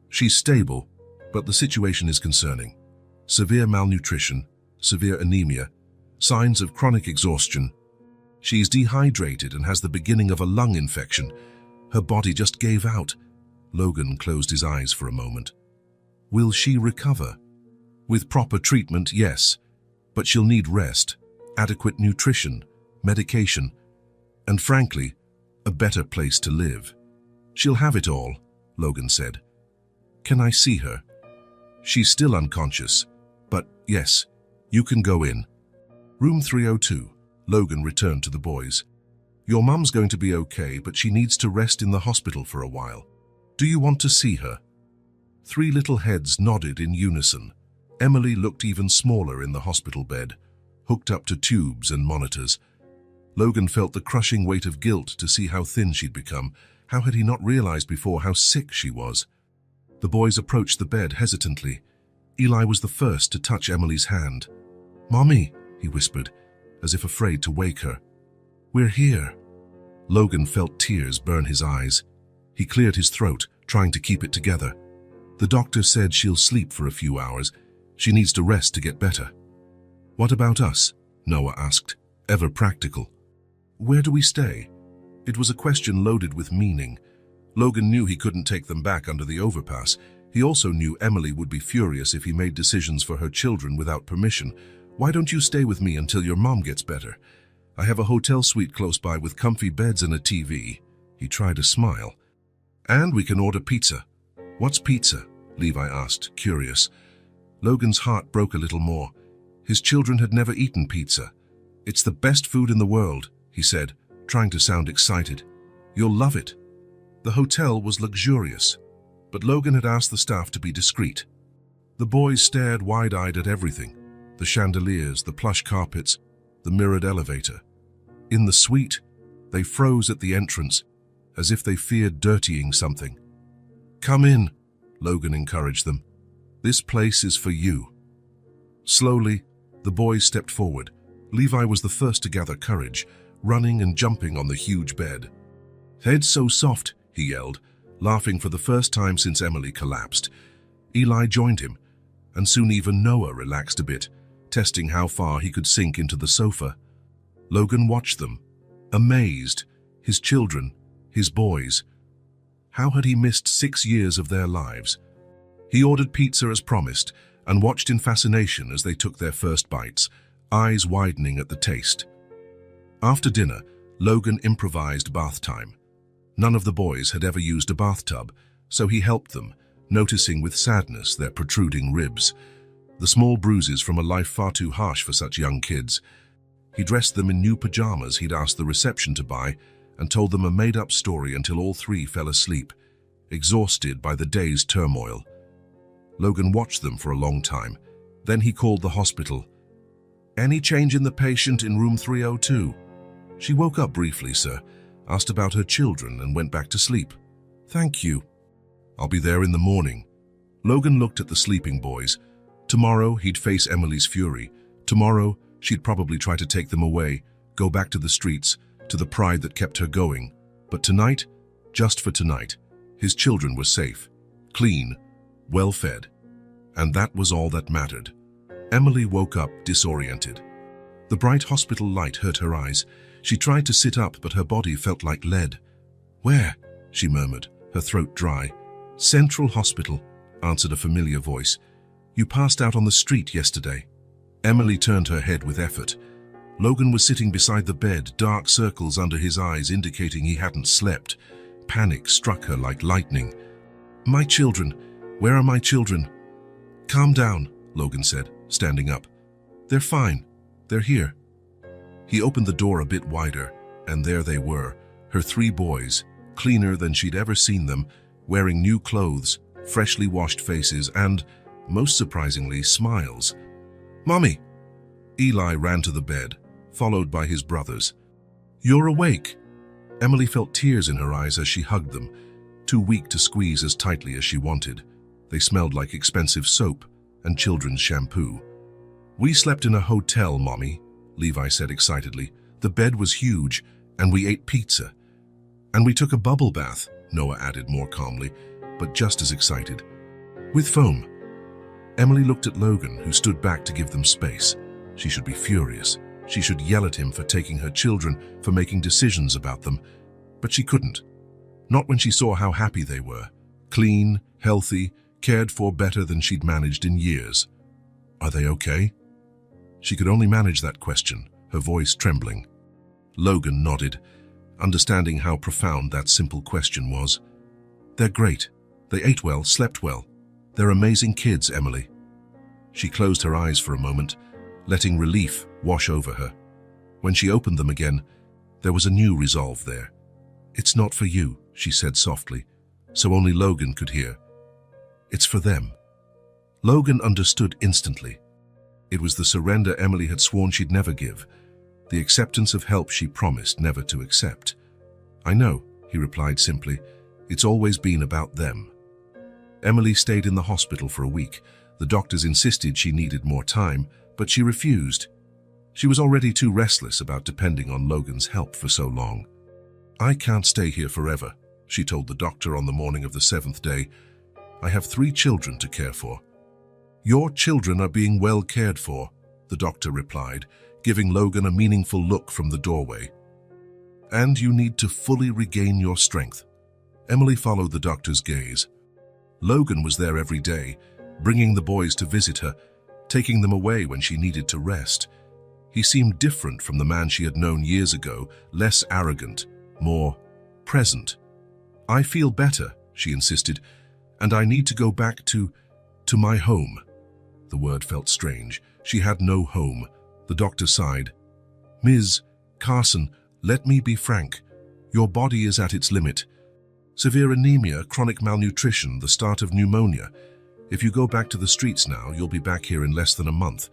"She's stable, but the situation is concerning. Severe malnutrition, severe anemia, signs of chronic exhaustion. She's dehydrated and has the beginning of a lung infection. Her body just gave out." Logan closed his eyes for a moment. "Will she recover?" "With proper treatment, yes. But she'll need rest, adequate nutrition, medication, and frankly, a better place to live." "She'll have it all," Logan said. "Can I see her?" "She's still unconscious, but yes, you can go in." Room 302, Logan returned to the boys. "Your mum's going to be okay, but she needs to rest in the hospital for a while. Do you want to see her?" 3 little heads nodded in unison. Emily looked even smaller in the hospital bed, hooked up to tubes and monitors. Logan felt the crushing weight of guilt to see how thin she'd become. How had he not realized before how sick she was? The boys approached the bed hesitantly. Eli was the first to touch Emily's hand. "Mommy," he whispered, as if afraid to wake her. "We're here." Logan felt tears burn his eyes. He cleared his throat, trying to keep it together. "The doctor said she'll sleep for a few hours. She needs to rest to get better." "What about us?" Noah asked, ever practical. "Where do we stay?" It was a question loaded with meaning. Logan knew he couldn't take them back under the overpass. He also knew Emily would be furious if he made decisions for her children without permission. "Why don't you stay with me until your mom gets better? I have a hotel suite close by with comfy beds and a TV." He tried a smile. "And we can order pizza." "What's pizza?" Levi asked, curious. Logan's heart broke a little more. His children had never eaten pizza. "It's the best food in the world," he said, trying to sound excited. "You'll love it." The hotel was luxurious, but Logan had asked the staff to be discreet. The boys stared wide-eyed at everything: the chandeliers, the plush carpets, the mirrored elevator. In the suite, they froze at the entrance, as if they feared dirtying something. "Come in," Logan encouraged them. "This place is for you." Slowly, the boys stepped forward. Levi was the first to gather courage, running and jumping on the huge bed. "Head so soft," he yelled, laughing for the first time since Emily collapsed. Eli joined him, and soon even Noah relaxed a bit, testing how far he could sink into the sofa. Logan watched them, amazed. His children, his boys. How had he missed 6 years of their lives? He ordered pizza as promised and watched in fascination as they took their first bites, eyes widening at the taste. After dinner, Logan improvised bath time. None of the boys had ever used a bathtub, so he helped them, noticing with sadness their protruding ribs, the small bruises from a life far too harsh for such young kids. He dressed them in new pajamas he'd asked the reception to buy and told them a made-up story until all 3 fell asleep, exhausted by the day's turmoil. Logan watched them for a long time. Then he called the hospital. Any change in the patient in room 302? She woke up briefly, sir, asked about her children and went back to sleep. Thank you. I'll be there in the morning. Logan looked at the sleeping boys. Tomorrow he'd face Emily's fury. Tomorrow she'd probably try to take them away, go back to the streets, to the pride that kept her going. But tonight, just for tonight, his children were safe, clean, well-fed. And that was all that mattered. Emily woke up disoriented. The bright hospital light hurt her eyes. She tried to sit up, but her body felt like lead. Where? She murmured, her throat dry. Central Hospital, answered a familiar voice. You passed out on the street yesterday. Emily turned her head with effort. Logan was sitting beside the bed, dark circles under his eyes indicating he hadn't slept. Panic struck her like lightning. My children. Where are my children? Calm down, Logan said, standing up. They're fine. They're here. He opened the door a bit wider, and there they were, her 3 boys, cleaner than she'd ever seen them, wearing new clothes, freshly washed faces, and, most surprisingly, smiles. Mommy! Eli ran to the bed, followed by his brothers. You're awake! Emily felt tears in her eyes as she hugged them, too weak to squeeze as tightly as she wanted. They smelled like expensive soap and children's shampoo. We slept in a hotel, Mommy, Levi said excitedly. The bed was huge, and we ate pizza. And we took a bubble bath, Noah added more calmly, but just as excited. With foam. Emily looked at Logan, who stood back to give them space. She should be furious. She should yell at him for taking her children, for making decisions about them. But she couldn't. Not when she saw how happy they were. Clean, healthy, cared for better than she'd managed in years. Are they okay? She could only manage that question, her voice trembling. Logan nodded, understanding how profound that simple question was. They're great. They ate well, slept well. They're amazing kids, Emily. She closed her eyes for a moment, letting relief wash over her. When she opened them again, there was a new resolve there. It's not for you, she said softly, so only Logan could hear. It's for them. Logan understood instantly. It was the surrender Emily had sworn she'd never give, the acceptance of help she promised never to accept. I know, he replied simply. It's always been about them. Emily stayed in the hospital for a week. The doctors insisted she needed more time, but she refused. She was already too restless about depending on Logan's help for so long. I can't stay here forever, she told the doctor on the morning of the 7th day. I have 3 children to care for. Your children are being well cared for, the doctor replied, giving Logan a meaningful look from the doorway. And you need to fully regain your strength. Emily followed the doctor's gaze. Logan was there every day, bringing the boys to visit her, taking them away when she needed to rest. He seemed different from the man she had known years ago, less arrogant, more present. I feel better, she insisted, and I need to go back to my home. The word felt strange. She had no home. The doctor sighed. Ms. Carson, let me be frank. Your body is at its limit. Severe anemia, chronic malnutrition, the start of pneumonia. If you go back to the streets now, you'll be back here in less than a month.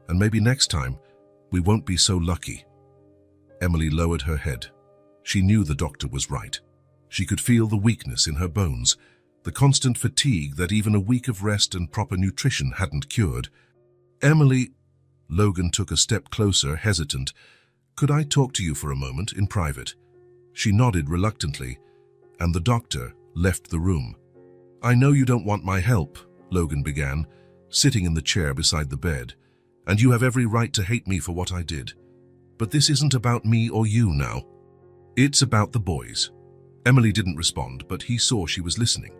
And maybe next time, we won't be so lucky. Emily lowered her head. She knew the doctor was right. She could feel the weakness in her bones, the constant fatigue that even a week of rest and proper nutrition hadn't cured. Emily, Logan took a step closer, hesitant. Could I talk to you for a moment, in private? She nodded reluctantly, and the doctor left the room. I know you don't want my help, Logan began, sitting in the chair beside the bed, and you have every right to hate me for what I did. But this isn't about me or you now. It's about the boys. Emily didn't respond, but he saw she was listening.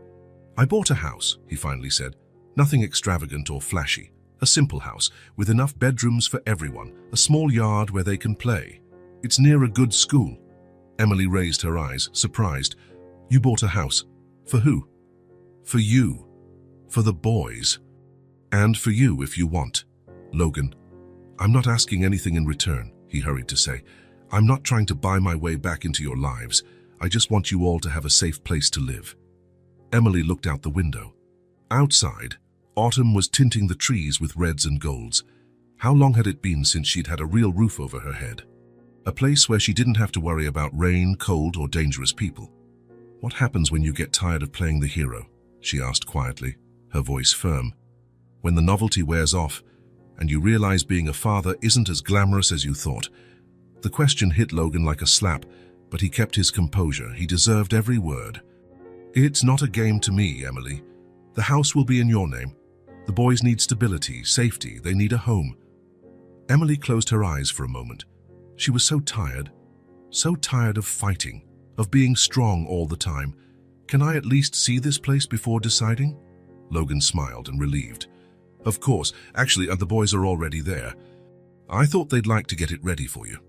I bought a house, he finally said. Nothing extravagant or flashy. A simple house, with enough bedrooms for everyone, a small yard where they can play. It's near a good school. Emily raised her eyes, surprised. You bought a house. For who? For you. For the boys. And for you if you want. Logan, I'm not asking anything in return, he hurried to say. I'm not trying to buy my way back into your lives. I just want you all to have a safe place to live. Emily looked out the window. Outside, autumn was tinting the trees with reds and golds. How long had it been since she'd had a real roof over her head? A place where she didn't have to worry about rain, cold, or dangerous people. "What happens when you get tired of playing the hero?" she asked quietly, her voice firm. "When the novelty wears off, and you realize being a father isn't as glamorous as you thought." The question hit Logan like a slap, but he kept his composure. He deserved every word. "It's not a game to me, Emily. The house will be in your name. The boys need stability, safety. They need a home." Emily closed her eyes for a moment. She was so tired of fighting, of being strong all the time. "Can I at least see this place before deciding?" Logan smiled and relieved. "Of course. Actually, the boys are already there. I thought they'd like to get it ready for you."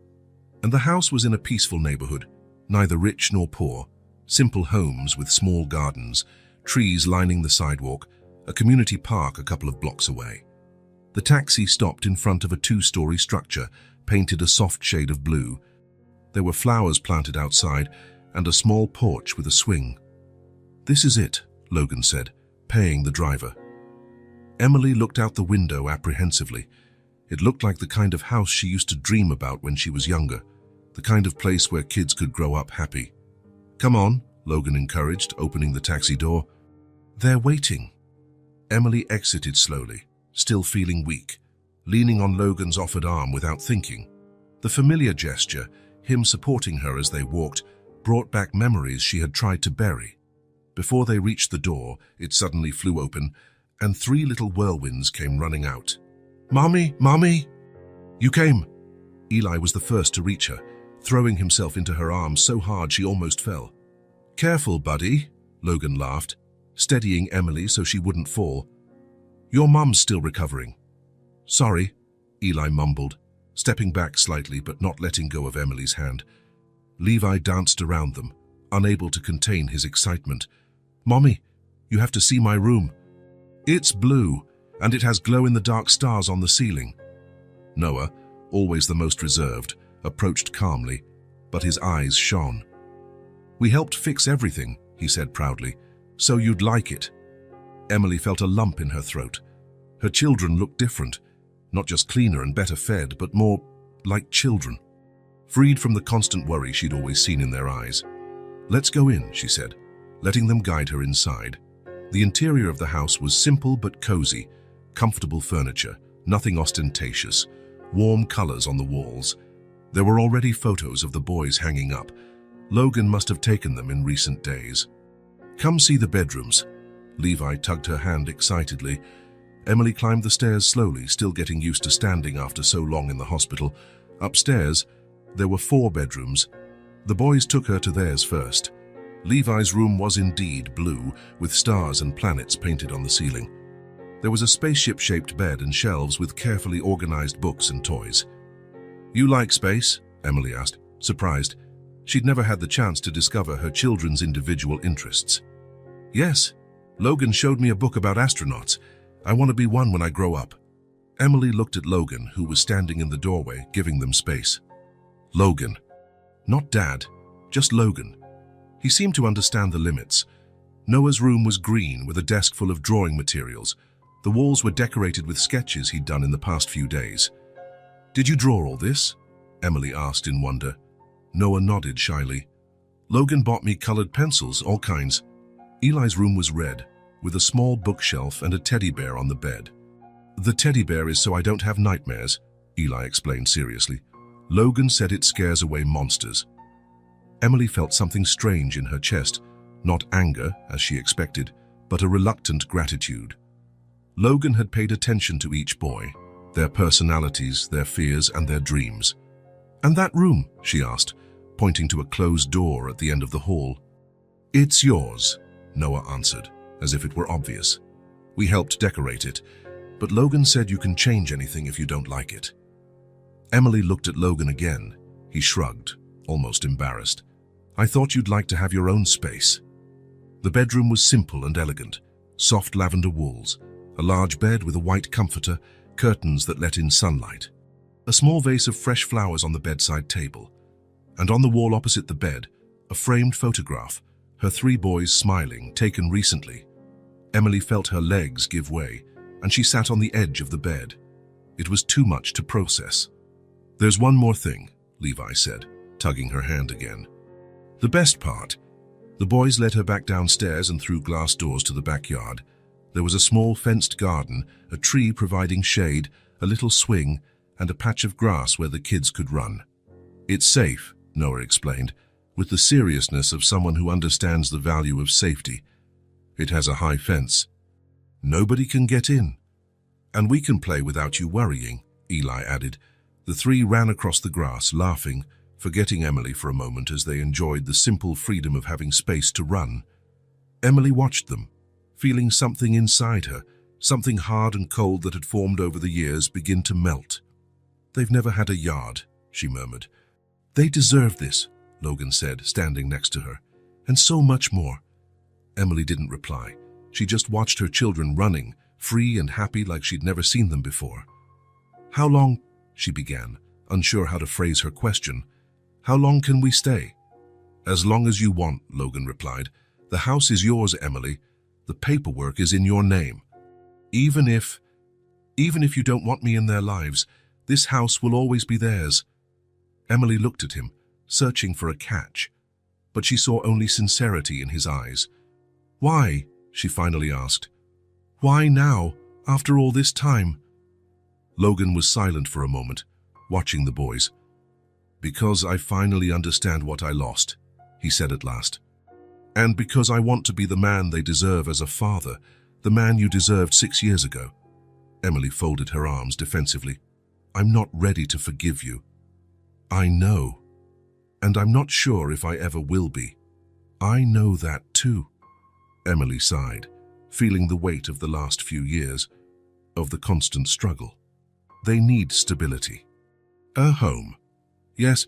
And the house was in a peaceful neighborhood, neither rich nor poor. Simple homes with small gardens, trees lining the sidewalk, a community park a couple of blocks away. The taxi stopped in front of a two-story structure, painted a soft shade of blue. There were flowers planted outside and a small porch with a swing. "This is it," Logan said, paying the driver. Emily looked out the window apprehensively. It looked like the kind of house she used to dream about when she was younger, the kind of place where kids could grow up happy. "Come on," Logan encouraged, opening the taxi door. "They're waiting." Emily exited slowly, still feeling weak, leaning on Logan's offered arm without thinking. The familiar gesture, him supporting her as they walked, brought back memories she had tried to bury. Before they reached the door, it suddenly flew open, and 3 little whirlwinds came running out. "Mommy, Mommy!" "You came!" Eli was the first to reach her, throwing himself into her arms so hard she almost fell. "Careful, buddy," Logan laughed, steadying Emily so she wouldn't fall. "Your mum's still recovering." "Sorry," Eli mumbled, stepping back slightly but not letting go of Emily's hand. Levi danced around them, unable to contain his excitement. "Mommy, you have to see my room. It's blue, and it has glow-in-the-dark stars on the ceiling." Noah, always the most reserved, approached calmly, but his eyes shone. "We helped fix everything," he said proudly, "so you'd like it." Emily felt a lump in her throat. Her children looked different, not just cleaner and better fed, but more like children, freed from the constant worry she'd always seen in their eyes. "Let's go in," she said, letting them guide her inside. The interior of the house was simple but cozy, comfortable furniture, nothing ostentatious, warm colors on the walls. There were already photos of the boys hanging up. Logan must have taken them in recent days. "Come see the bedrooms." Levi tugged her hand excitedly. Emily climbed the stairs slowly, still getting used to standing after so long in the hospital. Upstairs, there were 4 bedrooms. The boys took her to theirs first. Levi's room was indeed blue, with stars and planets painted on the ceiling. There was a spaceship-shaped bed and shelves with carefully organized books and toys. "You like space?" Emily asked, surprised. She'd never had the chance to discover her children's individual interests. "Yes. Logan showed me a book about astronauts. I want to be one when I grow up." Emily looked at Logan, who was standing in the doorway, giving them space. Logan. Not Dad, just Logan. He seemed to understand the limits. Noah's room was green with a desk full of drawing materials. The walls were decorated with sketches he'd done in the past few days. "Did you draw all this?" Emily asked in wonder. Noah nodded shyly. "Logan bought me colored pencils, all kinds." Eli's room was red, with a small bookshelf and a teddy bear on the bed. "The teddy bear is so I don't have nightmares," Eli explained seriously. "Logan said it scares away monsters." Emily felt something strange in her chest, not anger, as she expected, but a reluctant gratitude. Logan had paid attention to each boy, their personalities, their fears, and their dreams. "And that room?" she asked, pointing to a closed door at the end of the hall. "It's yours," Noah answered, as if it were obvious. "We helped decorate it, but Logan said you can change anything if you don't like it." Emily looked at Logan again. He shrugged, almost embarrassed. "I thought you'd like to have your own space." The bedroom was simple and elegant, soft lavender walls, a large bed with a white comforter, curtains that let in sunlight, a small vase of fresh flowers on the bedside table, and on the wall opposite the bed, a framed photograph, her 3 boys smiling, taken recently. Emily felt her legs give way, and she sat on the edge of the bed. It was too much to process. "There's one more thing," Levi said, tugging her hand again. "The best part." The boys led her back downstairs and through glass doors to the backyard. There was a small fenced garden, a tree providing shade, a little swing, and a patch of grass where the kids could run. "It's safe," Noah explained, with the seriousness of someone who understands the value of safety. "It has a high fence. Nobody can get in. And we can play without you worrying," Eli added. The three ran across the grass, laughing, forgetting Emily for a moment as they enjoyed the simple freedom of having space to run. Emily watched them, feeling something inside her, something hard and cold that had formed over the years, begin to melt. "They've never had a yard," she murmured. "They deserve this," Logan said, standing next to her. "And so much more." Emily didn't reply. She just watched her children running, free and happy like she'd never seen them before. "How long," she began, unsure how to phrase her question. "How long can we stay?" "As long as you want," Logan replied. "The house is yours, Emily. The paperwork is in your name. Even if you don't want me in their lives, this house will always be theirs." Emily looked at him, searching for a catch, but she saw only sincerity in his eyes. "Why?" she finally asked. "Why now, after all this time?" Logan was silent for a moment, watching the boys. "Because I finally understand what I lost," he said at last. "And because I want to be the man they deserve as a father, the man you deserved 6 years ago." Emily folded her arms defensively. "I'm not ready to forgive you." "I know. And I'm not sure if I ever will be." "I know that too." Emily sighed, feeling the weight of the last few years, of the constant struggle. They need stability. "A home. Yes,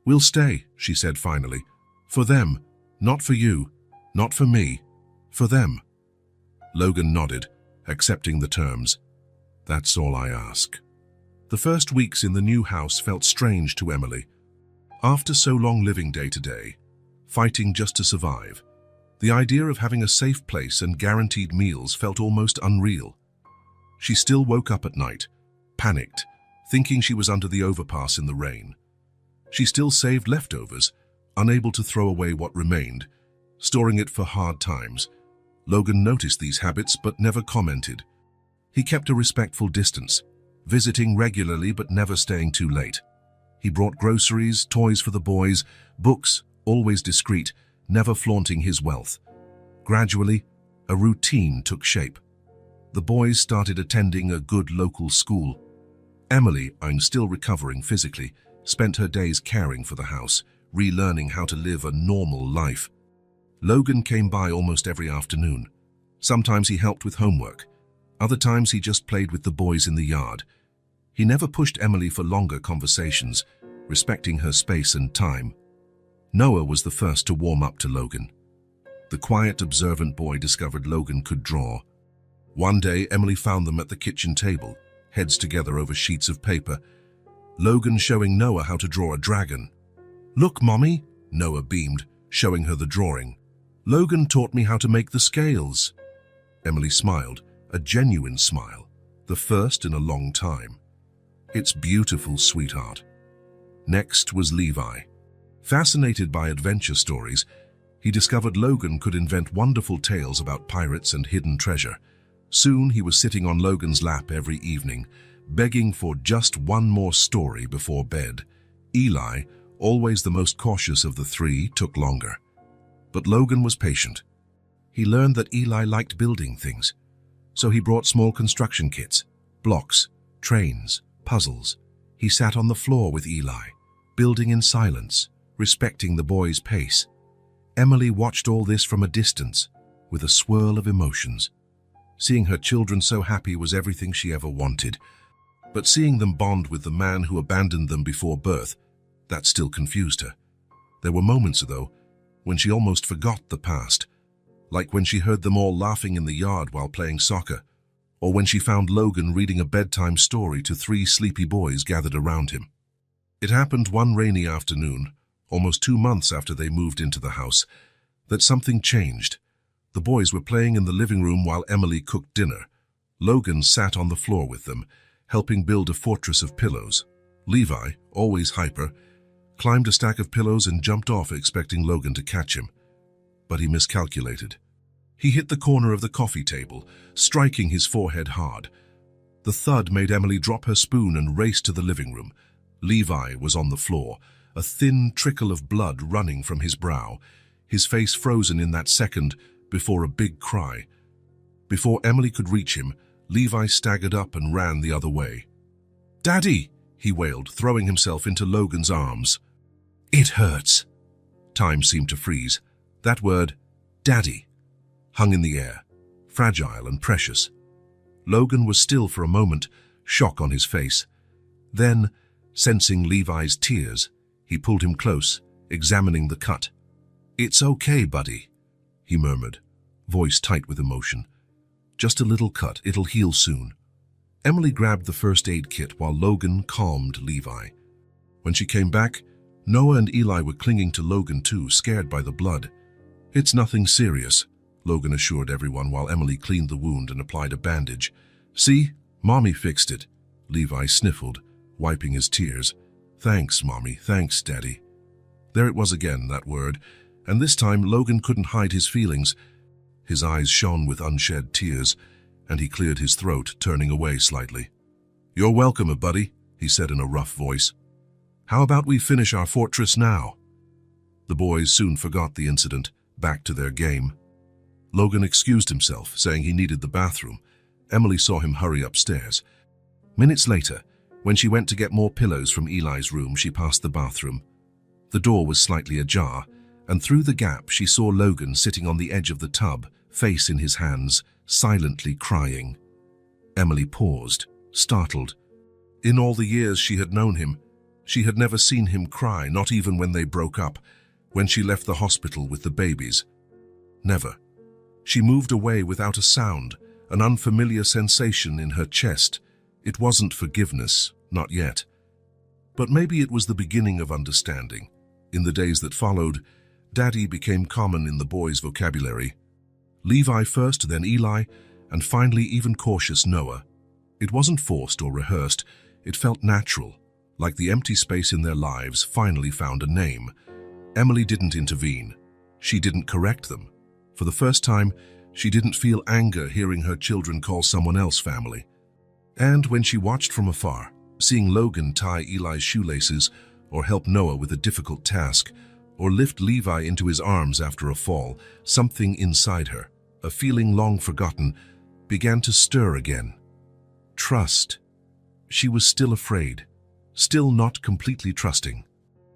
we'll stay," she said finally. "For them, not for you, not for me, for them." Logan nodded, accepting the terms. "That's all I ask." The first weeks in the new house felt strange to Emily. After so long living day to day, fighting just to survive, the idea of having a safe place and guaranteed meals felt almost unreal. She still woke up at night, panicked, thinking she was under the overpass in the rain. She still saved leftovers, unable to throw away what remained, storing it for hard times. Logan noticed these habits but never commented. He kept a respectful distance, visiting regularly but never staying too late. He brought groceries, toys for the boys, books, always discreet, never flaunting his wealth. Gradually, a routine took shape. The boys started attending a good local school. Emily, I'm still recovering physically, spent her days caring for the house, relearning how to live a normal life. Logan came by almost every afternoon. Sometimes he helped with homework. Other times he just played with the boys in the yard. He never pushed Emily for longer conversations, respecting her space and time. Noah was the first to warm up to Logan. The quiet, observant boy discovered Logan could draw. One day, Emily found them at the kitchen table, heads together over sheets of paper. Logan showing Noah how to draw a dragon. "Look, Mommy," Noah beamed, showing her the drawing. "Logan taught me how to make the scales." Emily smiled, a genuine smile, the first in a long time. "It's beautiful, sweetheart." Next was Levi. Fascinated by adventure stories, he discovered Logan could invent wonderful tales about pirates and hidden treasure. Soon he was sitting on Logan's lap every evening, begging for just one more story before bed. Eli, always the most cautious of the three, took longer. But Logan was patient. He learned that Eli liked building things, so he brought small construction kits, blocks, trains, puzzles. He sat on the floor with Eli, building in silence, respecting the boy's pace. Emily watched all this from a distance, with a swirl of emotions. Seeing her children so happy was everything she ever wanted. But seeing them bond with the man who abandoned them before birth, that still confused her. There were moments, though, when she almost forgot the past, like when she heard them all laughing in the yard while playing soccer, or when she found Logan reading a bedtime story to 3 sleepy boys gathered around him. It happened one rainy afternoon, almost 2 months after they moved into the house, that something changed. The boys were playing in the living room while Emily cooked dinner. Logan sat on the floor with them, helping build a fortress of pillows. Levi, always hyper, climbed a stack of pillows and jumped off expecting Logan to catch him. But he miscalculated. He hit the corner of the coffee table, striking his forehead hard. The thud made Emily drop her spoon and race to the living room. Levi was on the floor, a thin trickle of blood running from his brow, his face frozen in that second before a big cry. Before Emily could reach him, Levi staggered up and ran the other way. "Daddy!" he wailed, throwing himself into Logan's arms. "It hurts." Time seemed to freeze. That word, "Daddy," hung in the air, fragile and precious. Logan was still for a moment, shock on his face. Then, sensing Levi's tears, he pulled him close, examining the cut. "It's okay, buddy," he murmured, voice tight with emotion. "Just a little cut, it'll heal soon." Emily grabbed the first aid kit while Logan calmed Levi. When she came back, Noah and Eli were clinging to Logan too, scared by the blood. "It's nothing serious," Logan assured everyone while Emily cleaned the wound and applied a bandage. "See, Mommy fixed it," Levi sniffled, wiping his tears. "Thanks, Mommy, thanks, Daddy." There it was again, that word, and this time Logan couldn't hide his feelings. His eyes shone with unshed tears, and he cleared his throat, turning away slightly. "You're welcome, buddy," he said in a rough voice. "How about we finish our fortress now?" The boys soon forgot the incident, back to their game. Logan excused himself, saying he needed the bathroom. Emily saw him hurry upstairs. Minutes later, when she went to get more pillows from Eli's room, she passed the bathroom. The door was slightly ajar, and through the gap she saw Logan sitting on the edge of the tub, face in his hands, silently crying. Emily paused, startled. In all the years she had known him, she had never seen him cry, not even when they broke up, when she left the hospital with the babies. Never. She moved away without a sound, an unfamiliar sensation in her chest. It wasn't forgiveness, not yet. But maybe it was the beginning of understanding. In the days that followed, Daddy became common in the boys' vocabulary. Levi first, then Eli, and finally even cautious Noah. It wasn't forced or rehearsed, it felt natural, like the empty space in their lives finally found a name. Emily didn't intervene. She didn't correct them. For the first time, she didn't feel anger hearing her children call someone else family. And when she watched from afar, seeing Logan tie Eli's shoelaces, or help Noah with a difficult task, or lift Levi into his arms after a fall, something inside her, a feeling long forgotten, began to stir again. Trust. She was still afraid, still not completely trusting.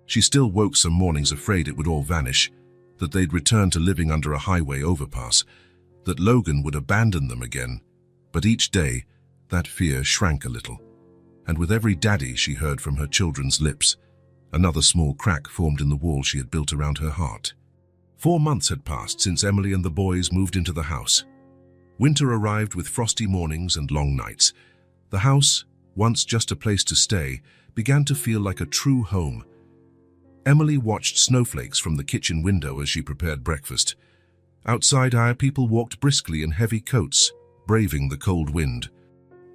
She still woke some mornings afraid it would all vanish, that they'd return to living under a highway overpass, that Logan would abandon them again. But each day, that fear shrank a little. And with every daddy she heard from her children's lips, another small crack formed in the wall she had built around her heart. 4 months had passed since Emily and the boys moved into the house. Winter arrived with frosty mornings and long nights. The house, once just a place to stay, began to feel like a true home. Emily watched snowflakes from the kitchen window as she prepared breakfast. Outside, our people walked briskly in heavy coats, braving the cold wind.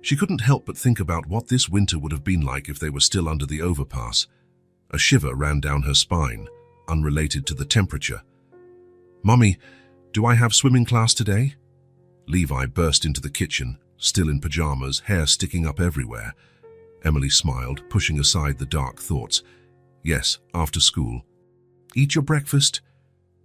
She couldn't help but think about what this winter would have been like if they were still under the overpass. A shiver ran down her spine, unrelated to the temperature. "Mommy, do I have swimming class today?" Levi burst into the kitchen, still in pajamas, hair sticking up everywhere. Emily smiled, pushing aside the dark thoughts. "Yes, after school." "Eat your breakfast?"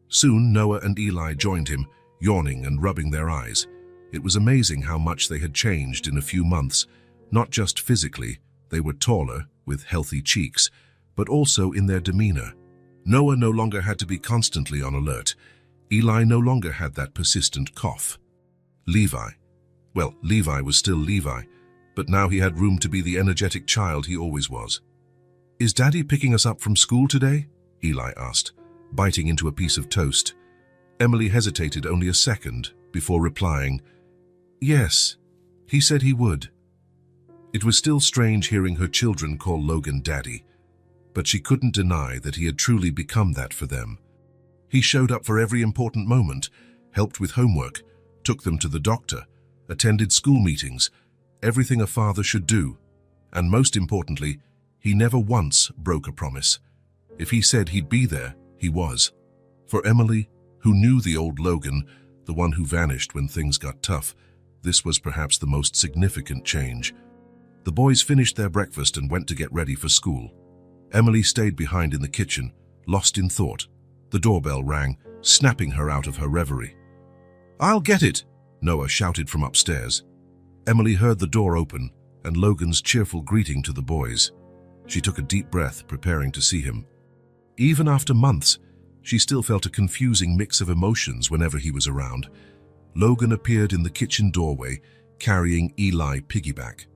Soon Noah and Eli joined him, yawning and rubbing their eyes. It was amazing how much they had changed in a few months. Not just physically, they were taller, with healthy cheeks, but also in their demeanor. Noah no longer had to be constantly on alert. Eli no longer had that persistent cough. Levi was still Levi, but now he had room to be the energetic child he always was. "Is Daddy picking us up from school today?" Eli asked, biting into a piece of toast. Emily hesitated only a second before replying, "Yes, he said he would." It was still strange hearing her children call Logan Daddy, but she couldn't deny that he had truly become that for them. He showed up for every important moment, helped with homework, took them to the doctor, attended school meetings, everything a father should do. And most importantly, he never once broke a promise. If he said he'd be there, he was. For Emily, who knew the old Logan, the one who vanished when things got tough, this was perhaps the most significant change. The boys finished their breakfast and went to get ready for school. Emily stayed behind in the kitchen, lost in thought. The doorbell rang, snapping her out of her reverie. "I'll get it," Noah shouted from upstairs. Emily heard the door open and Logan's cheerful greeting to the boys. She took a deep breath, preparing to see him. Even after months, she still felt a confusing mix of emotions whenever he was around. Logan appeared in the kitchen doorway, carrying Eli piggyback.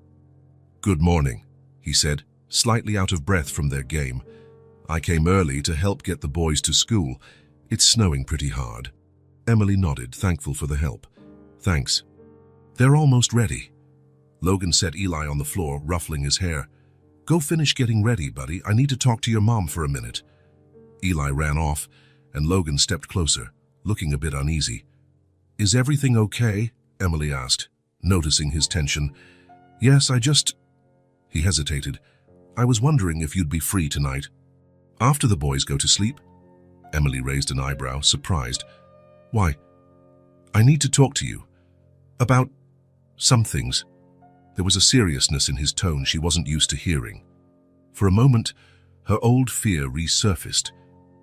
"Good morning," he said, slightly out of breath from their game. "I came early to help get the boys to school. It's snowing pretty hard." Emily nodded, thankful for the help. "Thanks. They're almost ready." Logan set Eli on the floor, ruffling his hair. "Go finish getting ready, buddy. I need to talk to your mom for a minute." Eli ran off, and Logan stepped closer, looking a bit uneasy. "Is everything okay?" Emily asked, noticing his tension. "Yes, He hesitated. "I was wondering if you'd be free tonight." "After the boys go to sleep?" Emily raised an eyebrow, surprised. "Why?" "I need to talk to you. About some things." There was a seriousness in his tone she wasn't used to hearing. For a moment, her old fear resurfaced.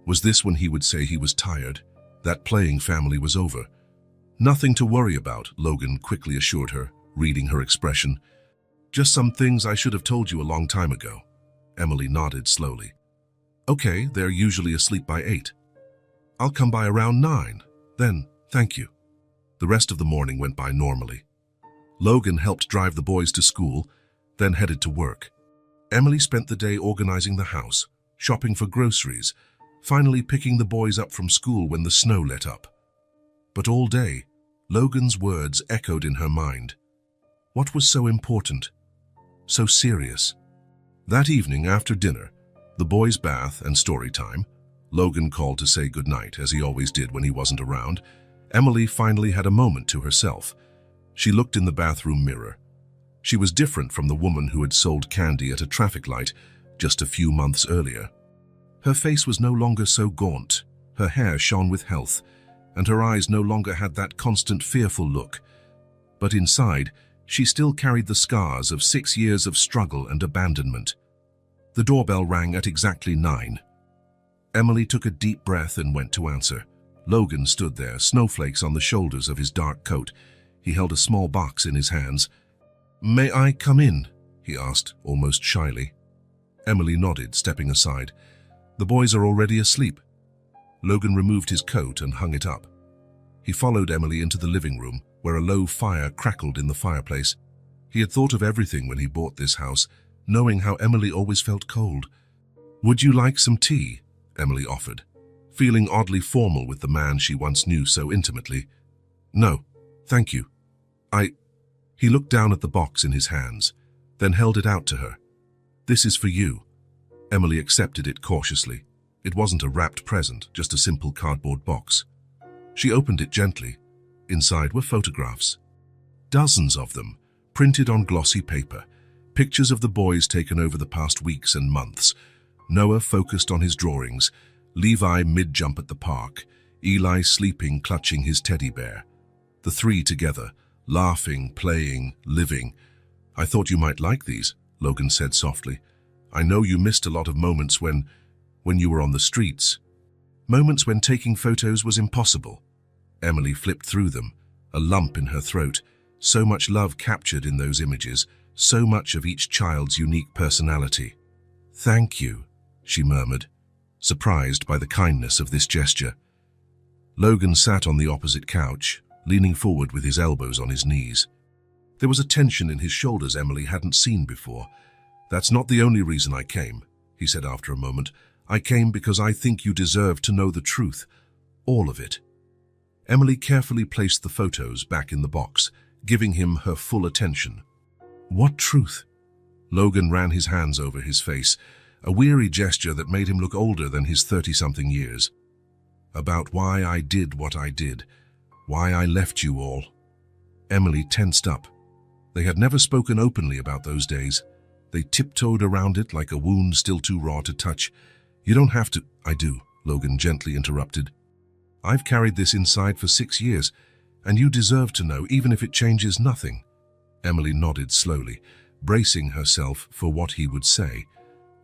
Was this when he would say he was tired? That playing family was over? "Nothing to worry about," Logan quickly assured her, reading her expression. "Just some things I should have told you a long time ago." Emily nodded slowly. "Okay, they're usually asleep by 8. I'll come by around 9. Then, thank you." The rest of the morning went by normally. Logan helped drive the boys to school, then headed to work. Emily spent the day organizing the house, shopping for groceries, finally picking the boys up from school when the snow let up. But all day, Logan's words echoed in her mind. What was so important? So serious? That evening after dinner, the boys' bath and story time, Logan called to say goodnight, as he always did when he wasn't around. Emily finally had a moment to herself. She looked in the bathroom mirror. She was different from the woman who had sold candy at a traffic light just a few months earlier. Her face was no longer so gaunt, her hair shone with health, and her eyes no longer had that constant fearful look. But inside, she still carried the scars of 6 years of struggle and abandonment. The doorbell rang at exactly 9. Emily took a deep breath and went to answer. Logan stood there, snowflakes on the shoulders of his dark coat. He held a small box in his hands. "May I come in?" he asked, almost shyly. Emily nodded, stepping aside. "The boys are already asleep." Logan removed his coat and hung it up. He followed Emily into the living room, where a low fire crackled in the fireplace. He had thought of everything when he bought this house, knowing how Emily always felt cold. "Would you like some tea?" Emily offered, feeling oddly formal with the man she once knew so intimately. "No, thank you. He looked down at the box in his hands, then held it out to her. "This is for you." Emily accepted it cautiously. It wasn't a wrapped present, just a simple cardboard box. She opened it gently. Inside were photographs. Dozens of them, printed on glossy paper. Pictures of the boys taken over the past weeks and months. Noah focused on his drawings, Levi mid-jump at the park, Eli sleeping, clutching his teddy bear. The three together, laughing, playing, living. "I thought you might like these," Logan said softly. "I know you missed a lot of moments when you were on the streets. Moments when taking photos was impossible." Emily flipped through them, a lump in her throat. So much love captured in those images, so much of each child's unique personality. "Thank you," she murmured, surprised by the kindness of this gesture. Logan sat on the opposite couch, leaning forward with his elbows on his knees. There was a tension in his shoulders Emily hadn't seen before. "That's not the only reason I came," he said after a moment. "I came because I think you deserve to know the truth. All of it." Emily carefully placed the photos back in the box, giving him her full attention. "What truth?" Logan ran his hands over his face, a weary gesture that made him look older than his 30-something years. "About why I did what I did, why I left you all." Emily tensed up. They had never spoken openly about those days. They tiptoed around it like a wound still too raw to touch. "You don't have to—" "I do," Logan gently interrupted. "I've carried this inside for 6 years, and you deserve to know, even if it changes nothing." Emily nodded slowly, bracing herself for what he would say.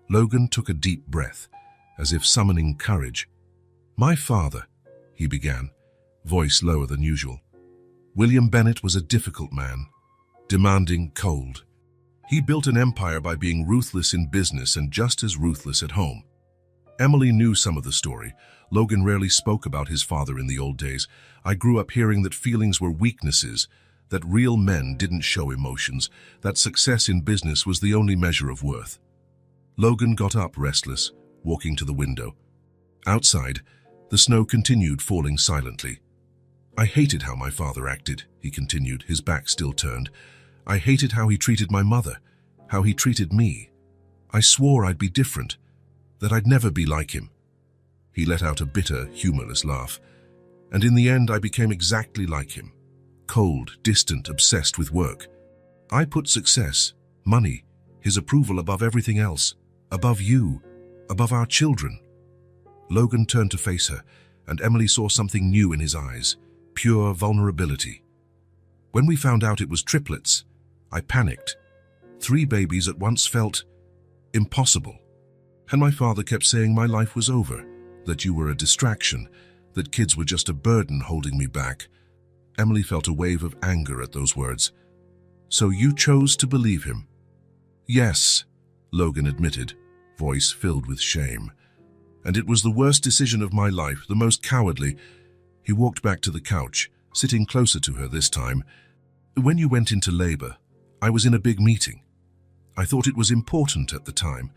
Logan took a deep breath, as if summoning courage. "My father," he began, voice lower than usual. "William Bennett was a difficult man, demanding, cold. He built an empire by being ruthless in business and just as ruthless at home." Emily knew some of the story. Logan rarely spoke about his father in the old days. "I grew up hearing that feelings were weaknesses, that real men didn't show emotions, that success in business was the only measure of worth." Logan got up, restless, walking to the window. Outside, the snow continued falling silently. "I hated how my father acted," he continued, his back still turned. "I hated how he treated my mother, how he treated me. I swore I'd be different, that I'd never be like him." He let out a bitter, humorless laugh. "And in the end, I became exactly like him. Cold, distant, obsessed with work. I put success, money, his approval above everything else, above you, above our children." Logan turned to face her, and Emily saw something new in his eyes, pure vulnerability. "When we found out it was triplets, I panicked. 3 babies at once felt impossible. And my father kept saying my life was over, that you were a distraction, that kids were just a burden holding me back." Emily felt a wave of anger at those words. "So you chose to believe him?" "Yes," Logan admitted, voice filled with shame. "And it was the worst decision of my life, the most cowardly." He walked back to the couch, sitting closer to her this time. "When you went into labor, I was in a big meeting. I thought it was important at the time.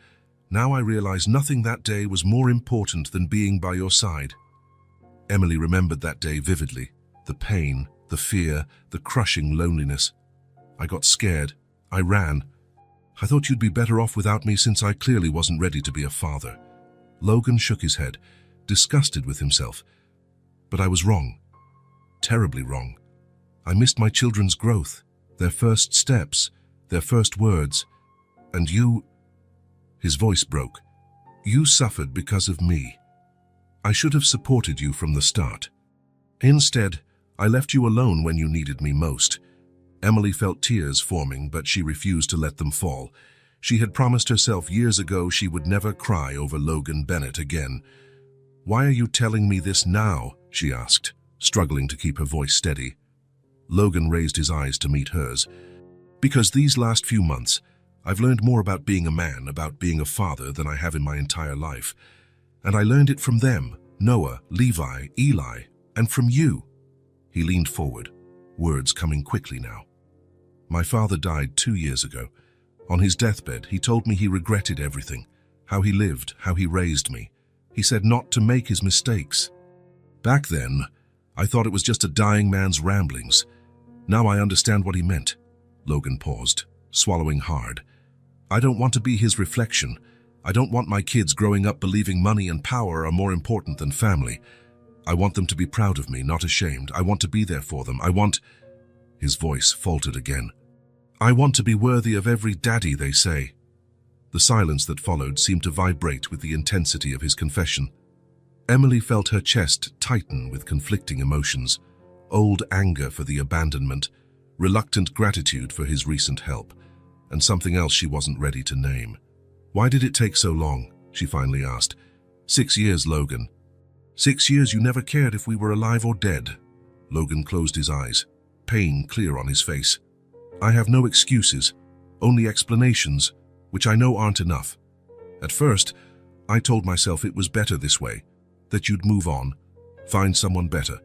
Now I realize nothing that day was more important than being by your side." Emily remembered that day vividly. The pain, the fear, the crushing loneliness. "I got scared. I ran. I thought you'd be better off without me since I clearly wasn't ready to be a father." Logan shook his head, disgusted with himself. "But I was wrong. Terribly wrong. I missed my children's growth, their first steps, their first words. And you—" His voice broke. "You suffered because of me. I should have supported you from the start. Instead, I left you alone when you needed me most." Emily felt tears forming, but she refused to let them fall. She had promised herself years ago she would never cry over Logan Bennett again. "Why are you telling me this now?" she asked, struggling to keep her voice steady. Logan raised his eyes to meet hers. "Because these last few months, I've learned more about being a man, about being a father, than I have in my entire life. And I learned it from them, Noah, Levi, Eli, and from you." He leaned forward, words coming quickly now. "My father died 2 years ago. On his deathbed, he told me he regretted everything, how he lived, how he raised me. He said not to make his mistakes. Back then, I thought it was just a dying man's ramblings. Now I understand what he meant." Logan paused, swallowing hard. "I don't want to be his reflection. I don't want my kids growing up believing money and power are more important than family. I want them to be proud of me, not ashamed. I want to be there for them. I want—" His voice faltered again. "I want to be worthy of every daddy they say." The silence that followed seemed to vibrate with the intensity of his confession. Emily felt her chest tighten with conflicting emotions, old anger for the abandonment, reluctant gratitude for his recent help, and something else she wasn't ready to name. "Why did it take so long?" she finally asked. 6 years, Logan. 6 years you never cared if we were alive or dead." Logan closed his eyes, pain clear on his face. "I have no excuses, only explanations, which I know aren't enough. At first, I told myself it was better this way, that you'd move on, find someone better.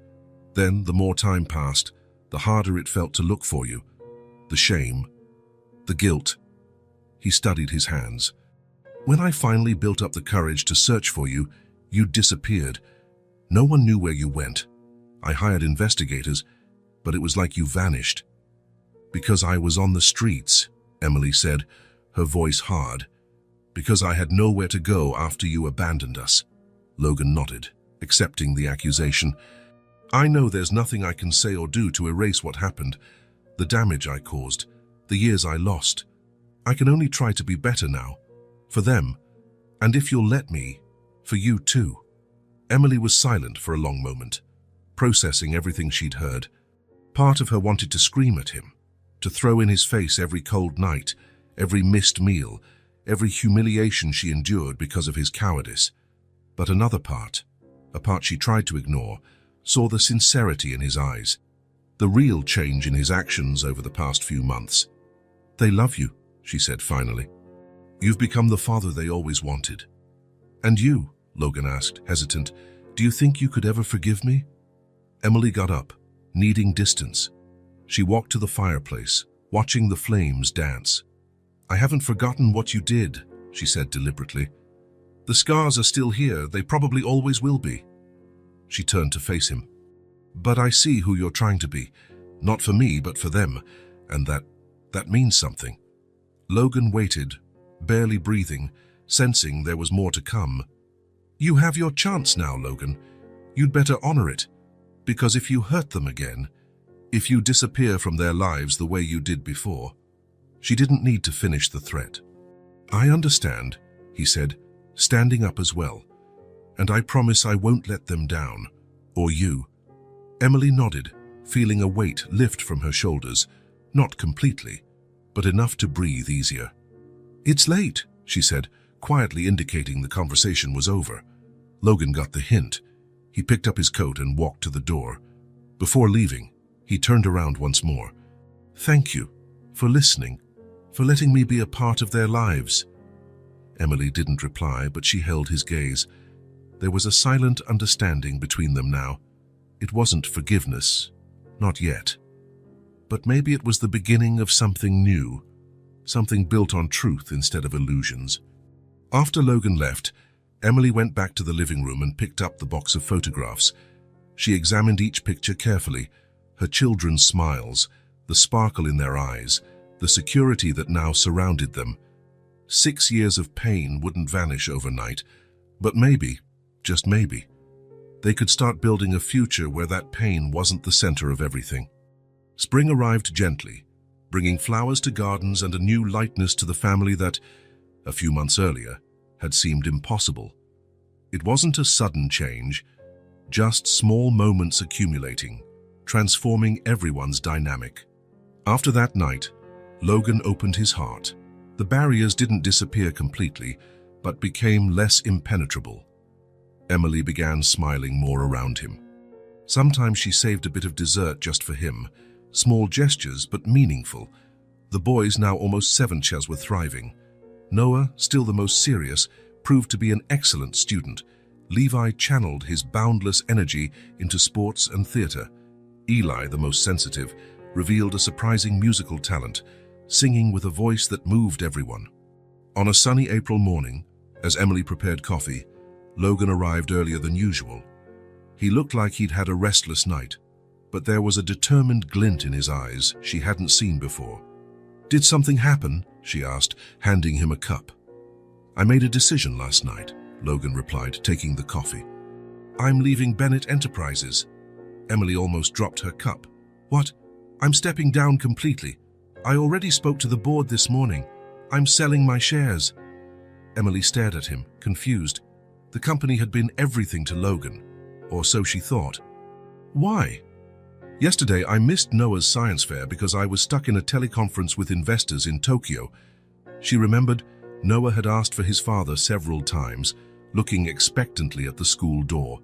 Then, the more time passed, the harder it felt to look for you. The shame, the guilt." He studied his hands. "When I finally built up the courage to search for you, you disappeared. No one knew where you went. I hired investigators, but it was like you vanished." "Because I was on the streets," Emily said, her voice hard. "Because I had nowhere to go after you abandoned us." Logan nodded, accepting the accusation. "I know there's nothing I can say or do to erase what happened, the damage I caused. the years I lost. I can only try to be better now. For them, and if you'll let me, for you too." Emily was silent for a long moment, processing everything she'd heard. Part of her wanted to scream at him, to throw in his face every cold night, every missed meal, every humiliation she endured because of his cowardice. But another part, a part she tried to ignore, saw the sincerity in his eyes, the real change in his actions over the past few months. "They love you," she said finally. "You've become the father they always wanted." "And you?" Logan asked, hesitant. "Do you think you could ever forgive me?" Emily got up, needing distance. She walked to the fireplace, watching the flames dance. "I haven't forgotten what you did," she said deliberately. "The scars are still here. They probably always will be." She turned to face him. "But I see who you're trying to be. Not for me, but for them. And that means something." Logan waited, barely breathing, sensing there was more to come. "You have your chance now, Logan. You'd better honor it. Because if you hurt them again, if you disappear from their lives the way you did before..." She didn't need to finish the threat. "I understand," he said, standing up as well. "And I promise I won't let them down. Or you." Emily nodded, feeling a weight lift from her shoulders, not completely, but enough to breathe easier. "It's late," she said, quietly indicating the conversation was over. Logan got the hint. He picked up his coat and walked to the door. Before leaving, he turned around once more. "Thank you for listening, for letting me be a part of their lives." Emily didn't reply, but she held his gaze. There was a silent understanding between them now. It wasn't forgiveness, not yet. But maybe it was the beginning of something new, something built on truth instead of illusions. After Logan left, Emily went back to the living room and picked up the box of photographs. She examined each picture carefully, her children's smiles, the sparkle in their eyes, the security that now surrounded them. 6 years of pain wouldn't vanish overnight, but maybe, just maybe, they could start building a future where that pain wasn't the center of everything. Spring arrived gently, bringing flowers to gardens and a new lightness to the family that, a few months earlier, had seemed impossible. It wasn't a sudden change, just small moments accumulating, transforming everyone's dynamic. After that night, Logan opened his heart. The barriers didn't disappear completely, but became less impenetrable. Emily began smiling more around him. Sometimes she saved a bit of dessert just for him, small gestures but meaningful. The boys, now almost 7, were thriving. Noah, still the most serious, proved to be an excellent student. Levi channeled his boundless energy into sports and theater. Eli, the most sensitive, revealed a surprising musical talent, singing with a voice that moved everyone. On a sunny April morning, as Emily prepared coffee, Logan arrived earlier than usual. He looked like he'd had a restless night, but there was a determined glint in his eyes she hadn't seen before. "Did something happen?" she asked, handing him a cup. "I made a decision last night," Logan replied, taking the coffee. "I'm leaving Bennett Enterprises." Emily almost dropped her cup. "What? I'm stepping down completely. I already spoke to the board this morning. I'm selling my shares." Emily stared at him, confused. The company had been everything to Logan, or so she thought. "Why?" "Yesterday I missed Noah's science fair because I was stuck in a teleconference with investors in Tokyo." She remembered Noah had asked for his father several times, looking expectantly at the school door.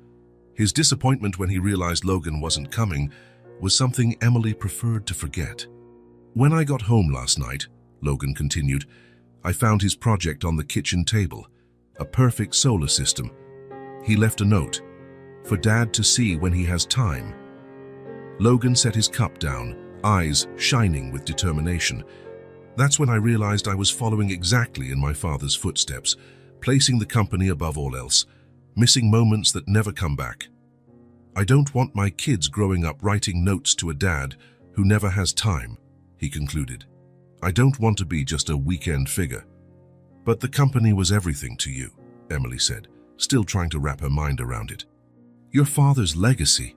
His disappointment when he realized Logan wasn't coming was something Emily preferred to forget. "When I got home last night," Logan continued, "I found his project on the kitchen table, a perfect solar system. He left a note, for Dad to see when he has time." Logan set his cup down, eyes shining with determination. "That's when I realized I was following exactly in my father's footsteps, placing the company above all else, missing moments that never come back. I don't want my kids growing up writing notes to a dad who never has time," he concluded. "I don't want to be just a weekend figure." "But the company was everything to you," Emily said, still trying to wrap her mind around it. "Your father's legacy."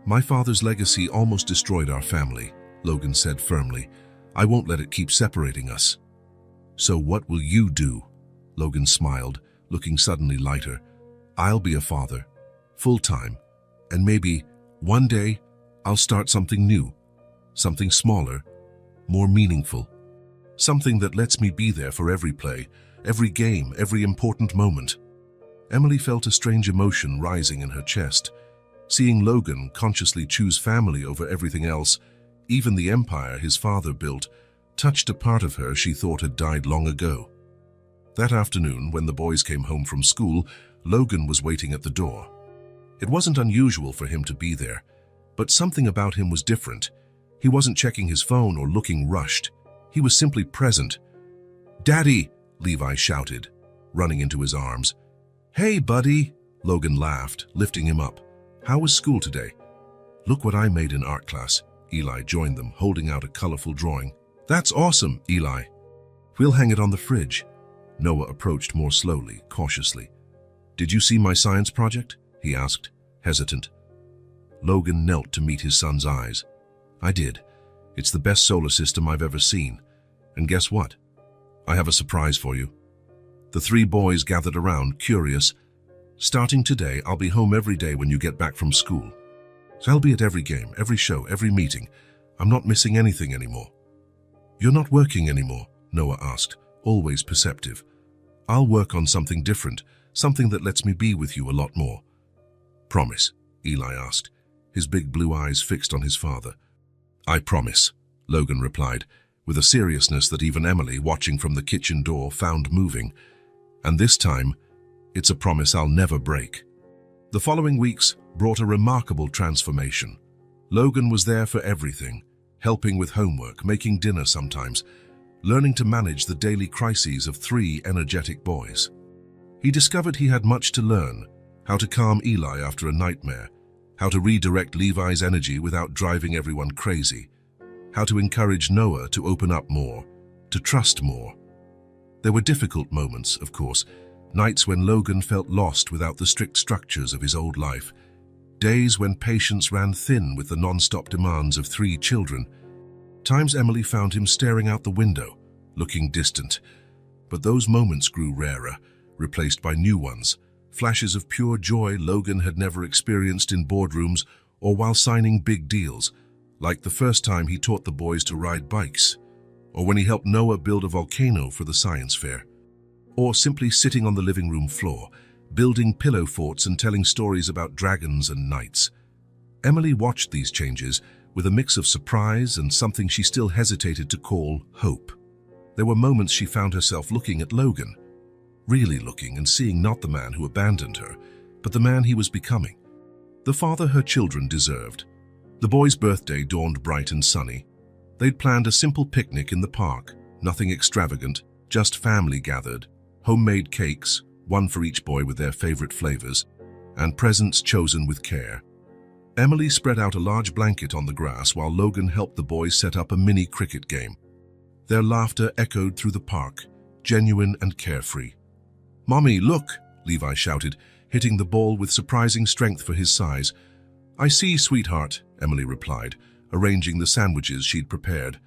"My father's legacy almost destroyed our family," Logan said firmly. I won't let it keep separating us." "So what will you do?" Logan smiled, looking suddenly lighter. "I'll be a father, full-time, and maybe, one day, I'll start something new, something smaller, more meaningful. Something that lets me be there for every play, every game, every important moment." Emily felt a strange emotion rising in her chest. Seeing Logan consciously choose family over everything else, even the empire his father built, touched a part of her she thought had died long ago. That afternoon, when the boys came home from school, Logan was waiting at the door. It wasn't unusual for him to be there, but something about him was different. He wasn't checking his phone or looking rushed. He was simply present. "Daddy!" Levi shouted, running into his arms. "Hey, buddy!" Logan laughed, lifting him up. "How was school today?" "Look what I made in art class." Eli joined them, holding out a colorful drawing. "That's awesome, Eli. We'll hang it on the fridge." Noah approached more slowly, cautiously. "Did you see my science project?" he asked, hesitant. Logan knelt to meet his son's eyes. "I did. It's the best solar system I've ever seen. And guess what? I have a surprise for you." The three boys gathered around, curious. "Starting today, I'll be home every day when you get back from school. So I'll be at every game, every show, every meeting. I'm not missing anything anymore." "You're not working anymore?" Noah asked, always perceptive. "I'll work on something different, something that lets me be with you a lot more." "Promise?" Eli asked, his big blue eyes fixed on his father. "I promise," Logan replied, with a seriousness that even Emily, watching from the kitchen door, found moving. "And this time, it's a promise I'll never break." The following weeks brought a remarkable transformation. Logan was there for everything, helping with homework, making dinner sometimes, learning to manage the daily crises of three energetic boys. He discovered he had much to learn: how to calm Eli after a nightmare, how to redirect Levi's energy without driving everyone crazy, how to encourage Noah to open up more, to trust more. There were difficult moments, of course, nights when Logan felt lost without the strict structures of his old life, days when patience ran thin with the non-stop demands of three children. Times Emily found him staring out the window, looking distant. But those moments grew rarer, replaced by new ones, flashes of pure joy Logan had never experienced in boardrooms or while signing big deals, like the first time he taught the boys to ride bikes, or when he helped Noah build a volcano for the science fair, or simply sitting on the living room floor, building pillow forts and telling stories about dragons and knights. Emily watched these changes with a mix of surprise and something she still hesitated to call hope. There were moments she found herself looking at Logan, really looking and seeing not the man who abandoned her, but the man he was becoming, the father her children deserved. The boy's birthday dawned bright and sunny. They'd planned a simple picnic in the park, nothing extravagant, just family gathered, homemade cakes, one for each boy with their favorite flavors, and presents chosen with care. Emily spread out a large blanket on the grass while Logan helped the boys set up a mini cricket game. Their laughter echoed through the park, genuine and carefree. "Mommy, look!" Levi shouted, hitting the ball with surprising strength for his size. "I see, sweetheart," Emily replied, arranging the sandwiches she'd prepared.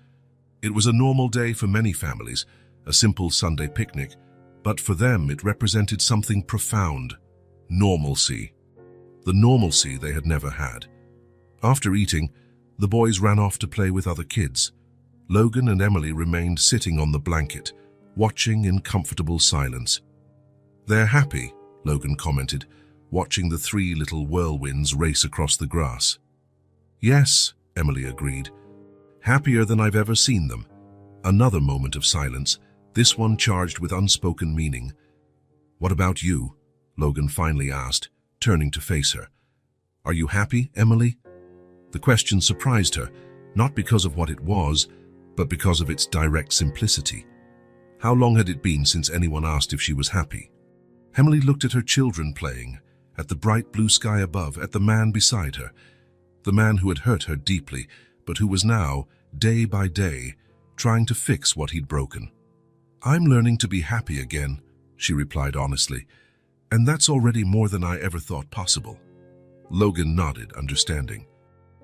It was a normal day for many families, a simple Sunday picnic, but for them it represented something profound: normalcy. The normalcy they had never had. After eating, the boys ran off to play with other kids. Logan and Emily remained sitting on the blanket, watching in comfortable silence. "They're happy," Logan commented, watching the three little whirlwinds race across the grass. "Yes," Emily agreed. "Happier than I've ever seen them." Another moment of silence, this one charged with unspoken meaning. "What about you?" Logan finally asked, turning to face her. "Are you happy, Emily?" The question surprised her, not because of what it was, but because of its direct simplicity. How long had it been since anyone asked if she was happy? Emily looked at her children playing, at the bright blue sky above, at the man beside her, the man who had hurt her deeply, but who was now, day by day, trying to fix what he'd broken. "I'm learning to be happy again," she replied honestly, "and that's already more than I ever thought possible." Logan nodded, understanding.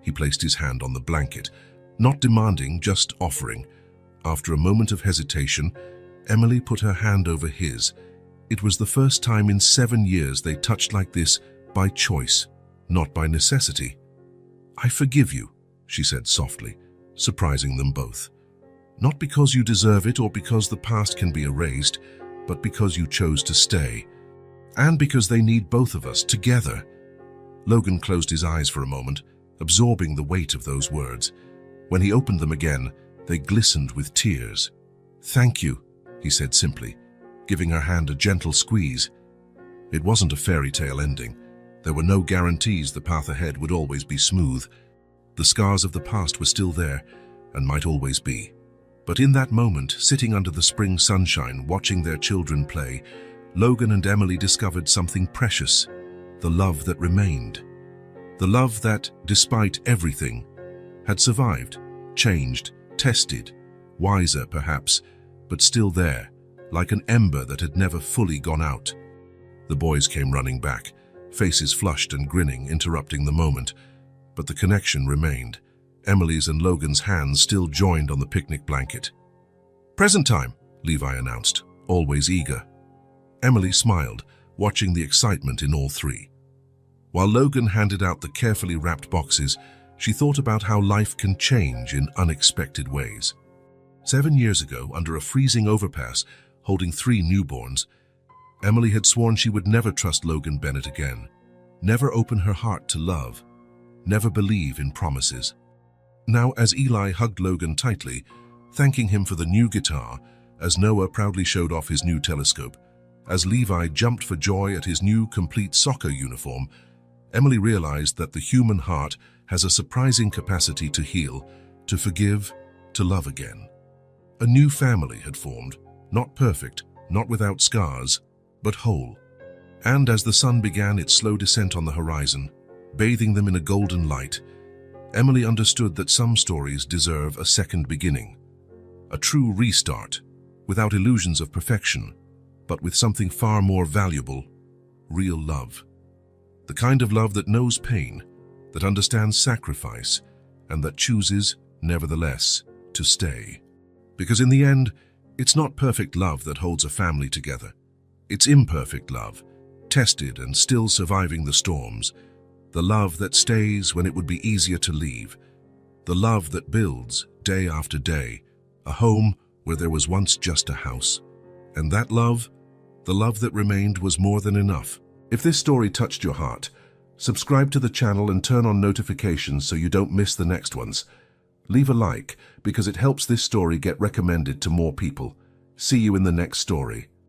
He placed his hand on the blanket, not demanding, just offering, After a moment of hesitation, Emily put her hand over his. It was the first time in 7 years they touched like this by choice, not by necessity. "I forgive you," she said softly, surprising them both. "Not because you deserve it or because the past can be erased, but because you chose to stay. And because they need both of us together." Logan closed his eyes for a moment, absorbing the weight of those words. When he opened them again, they glistened with tears. "Thank you," he said simply, giving her hand a gentle squeeze. It wasn't a fairy tale ending. There were no guarantees the path ahead would always be smooth. The scars of the past were still there, and might always be. But in that moment, sitting under the spring sunshine, watching their children play, Logan and Emily discovered something precious: the love that remained. The love that, despite everything, had survived, changed, tested, wiser perhaps, but still there, like an ember that had never fully gone out. The boys came running back, faces flushed and grinning, interrupting the moment. But the connection remained. Emily's and Logan's hands still joined on the picnic blanket. "Present time," Levi announced, always eager. Emily smiled, watching the excitement in all three. While Logan handed out the carefully wrapped boxes, she thought about how life can change in unexpected ways. 7 years ago, under a freezing overpass, holding 3 newborns, Emily had sworn she would never trust Logan Bennett again, never open her heart to love, never believe in promises. Now, as Eli hugged Logan tightly, thanking him for the new guitar, as Noah proudly showed off his new telescope, as Levi jumped for joy at his new complete soccer uniform, Emily realized that the human heart has a surprising capacity to heal, to forgive, to love again. A new family had formed, not perfect, not without scars, but whole. And as the sun began its slow descent on the horizon, bathing them in a golden light, Emily understood that some stories deserve a second beginning, a true restart, without illusions of perfection, but with something far more valuable: real love. The kind of love that knows pain, that understands sacrifice, and that chooses, nevertheless, to stay. Because in the end, it's not perfect love that holds a family together. It's imperfect love, tested and still surviving the storms. The love that stays when it would be easier to leave. The love that builds, day after day, a home where there was once just a house. And that love, the love that remained, was more than enough. If this story touched your heart, subscribe to the channel and turn on notifications so you don't miss the next ones. Leave a like, because it helps this story get recommended to more people. See you in the next story.